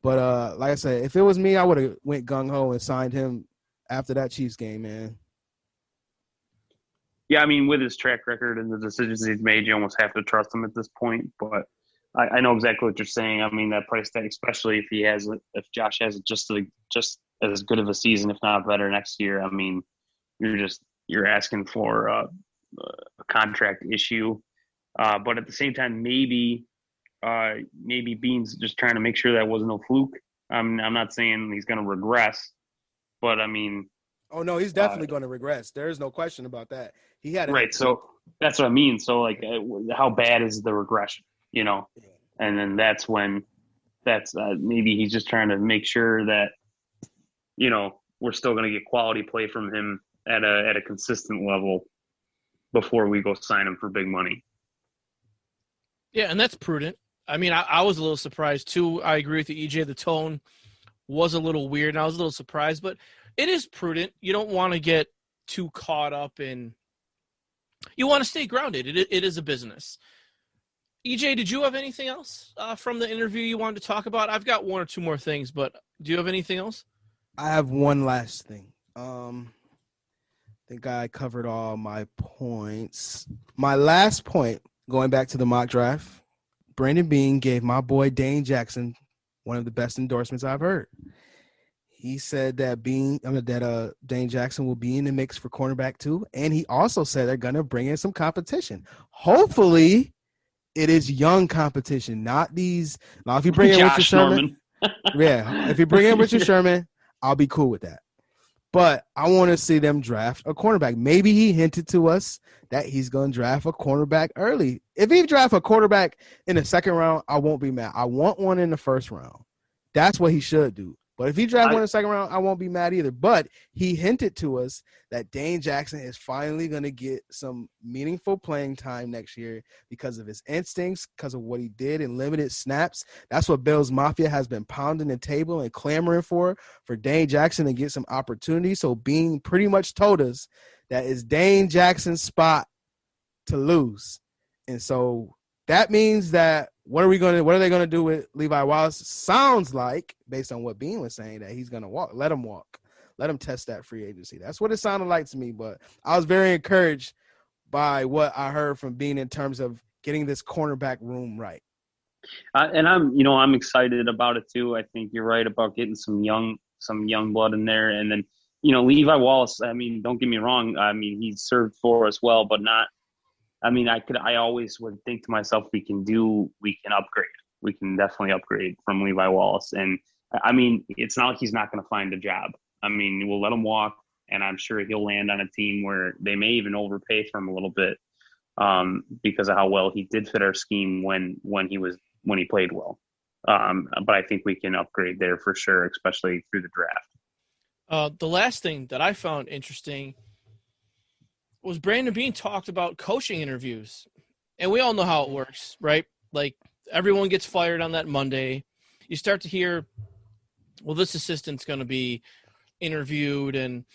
But, like I said, if it was me, I would have went gung-ho and signed him after that Chiefs game, man. Yeah, I mean, with his track record and the decisions he's made, you almost have to trust him at this point. But I know exactly what you're saying. I mean, that price tag, especially if Josh has just as good of a season, if not better, next year. I mean, you're asking for a contract issue. But at the same time, maybe Beane's just trying to make sure that wasn't no fluke. I'm not saying he's going to regress, but I mean. Oh no, he's definitely going to regress. There is no question about that. He had right. So that's what I mean. So like, how bad is the regression? And then that's when maybe he's just trying to make sure that we're still going to get quality play from him at a consistent level before we go sign him for big money. Yeah, and that's prudent. I mean, I was a little surprised too. I agree with you, EJ. The tone was a little weird, and I was a little surprised, but it is prudent. You don't want to get too caught up in – you want to stay grounded. It is a business. EJ, did you have anything else from the interview you wanted to talk about? I've got one or two more things, but do you have anything else? I have one last thing. I think I covered all my points. My last point, going back to the mock draft, Brandon Beane gave my boy Dane Jackson one of the best endorsements I've heard. He said that Dane Jackson will be in the mix for cornerback too, and he also said they're going to bring in some competition. Hopefully, it is young competition, not these. Now, if you bring in Richard Sherman, if you bring in Richard Sherman, I'll be cool with that. But I want to see them draft a cornerback. Maybe he hinted to us that he's going to draft a cornerback early. If he draft a quarterback in the second round, I won't be mad. I want one in the first round. That's what he should do. But if he drafts one in the second round, I won't be mad either. But he hinted to us that Dane Jackson is finally going to get some meaningful playing time next year because of his instincts, because of what he did in limited snaps. That's what Bills Mafia has been pounding the table and clamoring for Dane Jackson to get some opportunity. So Beane pretty much told us that it's Dane Jackson's spot to lose. And so that means that what are they going to do with Levi Wallace? Sounds like, based on what Beane was saying, that he's going to walk. Let him walk. Let him test that free agency. That's what it sounded like to me. But I was very encouraged by what I heard from Beane in terms of getting this cornerback room right. And I'm excited about it too. I think you're right about getting some young blood in there. And then, Levi Wallace, I mean, don't get me wrong. I mean, he served for us well, but not, I always would think to myself, we can upgrade. We can definitely upgrade from Levi Wallace. And I mean, it's not like he's not going to find a job. I mean, we'll let him walk, and I'm sure he'll land on a team where they may even overpay for him a little bit because of how well he did fit our scheme when he played well. But I think we can upgrade there for sure, especially through the draft. The last thing that I found interesting was Brandon Beane talked about coaching interviews. And we all know how it works, right? Like, everyone gets fired on that Monday. You start to hear, well, this assistant's going to be interviewed, and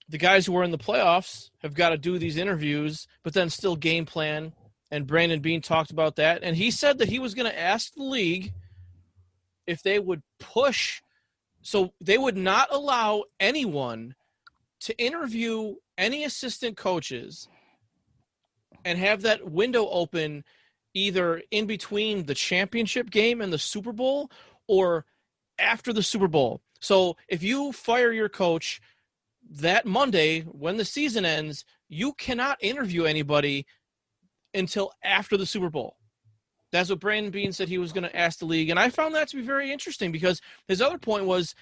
the guys who are in the playoffs have got to do these interviews, but then still game plan. And Brandon Beane talked about that. And he said that he was going to ask the league if they would push. So they would not allow anyone to interview any assistant coaches and have that window open either in between the championship game and the Super Bowl or after the Super Bowl. So if you fire your coach that Monday when the season ends, you cannot interview anybody until after the Super Bowl. That's what Brandon Beane said he was going to ask the league. And I found that to be very interesting because his other point was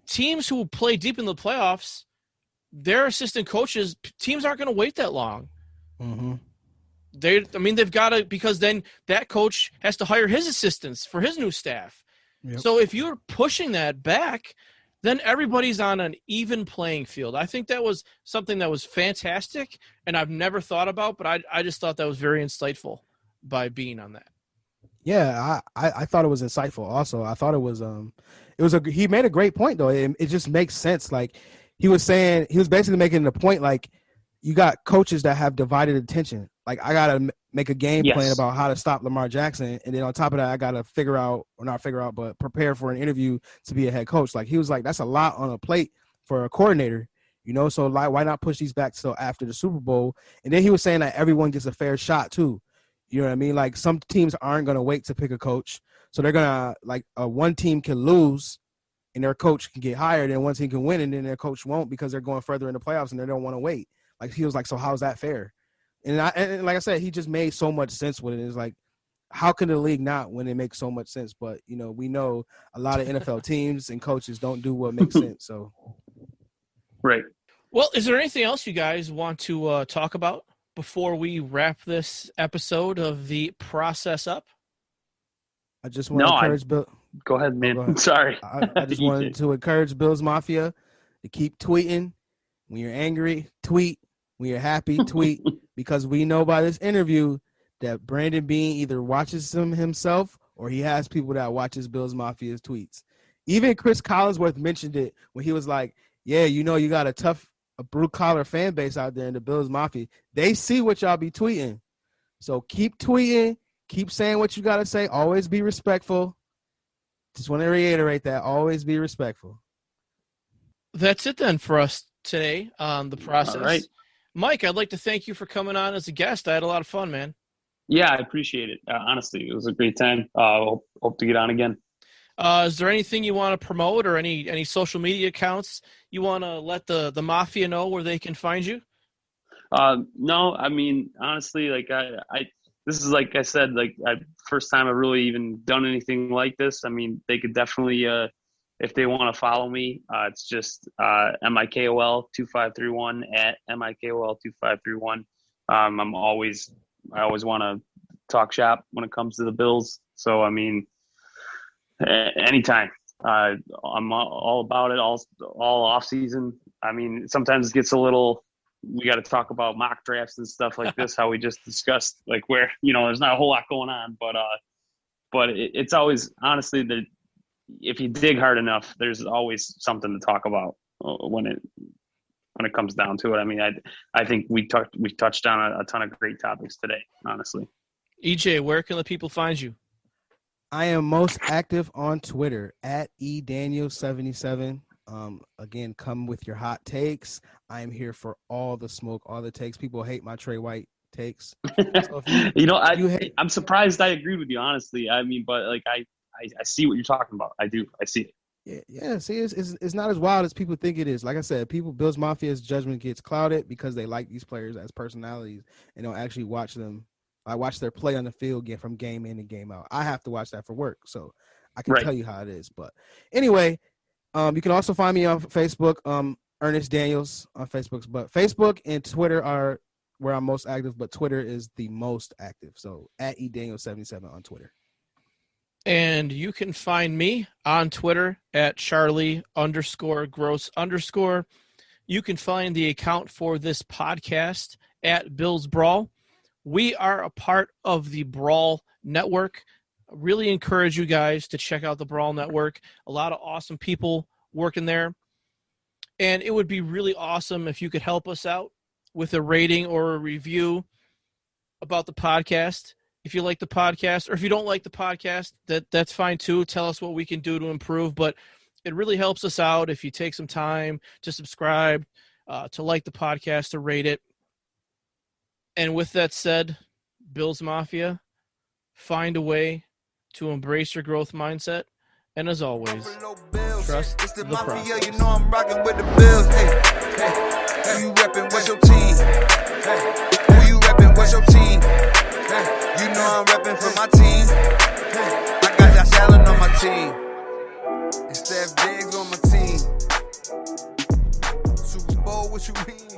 teams who play deep in the playoffs, their assistant coaches, teams aren't going to wait that long. Mm-hmm. They've got to, because then that coach has to hire his assistants for his new staff. Yep. So if you're pushing that back, then everybody's on an even playing field. I think that was something that was fantastic, and I've never thought about, but I just thought that was very insightful by Beane on that. Yeah, I thought it was insightful. Also, I thought he made a great point though. It just makes sense. Like he was basically making the point like you got coaches that have divided attention. Like I gotta make a game plan about how to stop Lamar Jackson, and then on top of that, I gotta prepare for an interview to be a head coach. Like he was like, that's a lot on a plate for a coordinator, So like, why not push these back till after the Super Bowl? And then he was saying that everyone gets a fair shot too. You know what I mean? Like some teams aren't gonna wait to pick a coach, so they're gonna one team can lose and their coach can get hired, and one team can win, and then their coach won't because they're going further in the playoffs and they don't want to wait. Like he was like, so how's that fair? And like I said, he just made so much sense with it. It's like, how can the league not when it makes so much sense? But, we know a lot of NFL teams and coaches don't do what makes sense. So, right. Well, is there anything else you guys want to talk about before we wrap this episode of the Process Up? I just want to encourage Bill. Go ahead, man. Go ahead. Sorry. I just wanted to encourage Bills Mafia to keep tweeting. When you're angry, tweet. When you're happy, tweet. Because we know by this interview that Brandon Beane either watches them himself or he has people that watches Bills Mafia's tweets. Even Cris Collinsworth mentioned it when he was like, yeah, you got a blue-collar fan base out there in the Bills Mafia. They see what y'all be tweeting. So keep tweeting. Keep saying what you got to say. Always be respectful. Just want to reiterate that. Always be respectful. That's it then for us today on the Process. All right. Mike, I'd like to thank you for coming on as a guest. I had a lot of fun, man. Yeah, I appreciate it. Honestly, it was a great time. Hope to get on again. Is there anything you want to promote or any social media accounts you want to let the Mafia know where they can find you? No, I mean, honestly, like this is like I said, like first time I've really even done anything like this. I mean, they could definitely, if they want to follow me, it's just MIKOL2531 at MIKOL2531. I always want to talk shop when it comes to the Bills. So, I mean, anytime. I'm all about it all off season. I mean, sometimes it gets a little. We got to talk about mock drafts and stuff like this. How we just discussed, like where there's not a whole lot going on, but it's always honestly that if you dig hard enough, there's always something to talk about when it comes down to it. I mean, I think we touched on a ton of great topics today, honestly. EJ, where can the people find you? I am most active on Twitter at eDaniel77. Again, come with your hot takes. I am here for all the smoke, all the takes. People hate my Trey White takes. So if I'm surprised I agreed with you, honestly. I mean, but like I see what you're talking about. I do. I see it. Yeah. See, it's not as wild as people think it is. Like I said, Bills Mafia's judgment gets clouded because they like these players as personalities and don't actually watch them. I watch their play on the field from game in and game out. I have to watch that for work, so I can tell you how it is. But anyway, you can also find me on Facebook, Ernest Daniels on Facebook. But Facebook and Twitter are where I'm most active, but Twitter is the most active. So at eDaniel77 on Twitter. And you can find me on Twitter at Charlie_Gross_. You can find the account for this podcast at Bills Brawl. We are a part of the Brawl Network. I really encourage you guys to check out the Brawl Network. A lot of awesome people working there. And it would be really awesome if you could help us out with a rating or a review about the podcast. If you like the podcast, or if you don't like the podcast, that's fine too. Tell us what we can do to improve. But it really helps us out if you take some time to subscribe, to like the podcast, to rate it. And with that said, Bills Mafia, find a way to embrace your growth mindset. And as always, trust the process. You know I'm rocking with the Bills. Hey, who you reppin'? What's your team? Who you reppin'? What's your team? You know I'm reppin' for my team. I got Josh Allen on my team. And Steph Diggs on my team. Super Bowl, what you mean?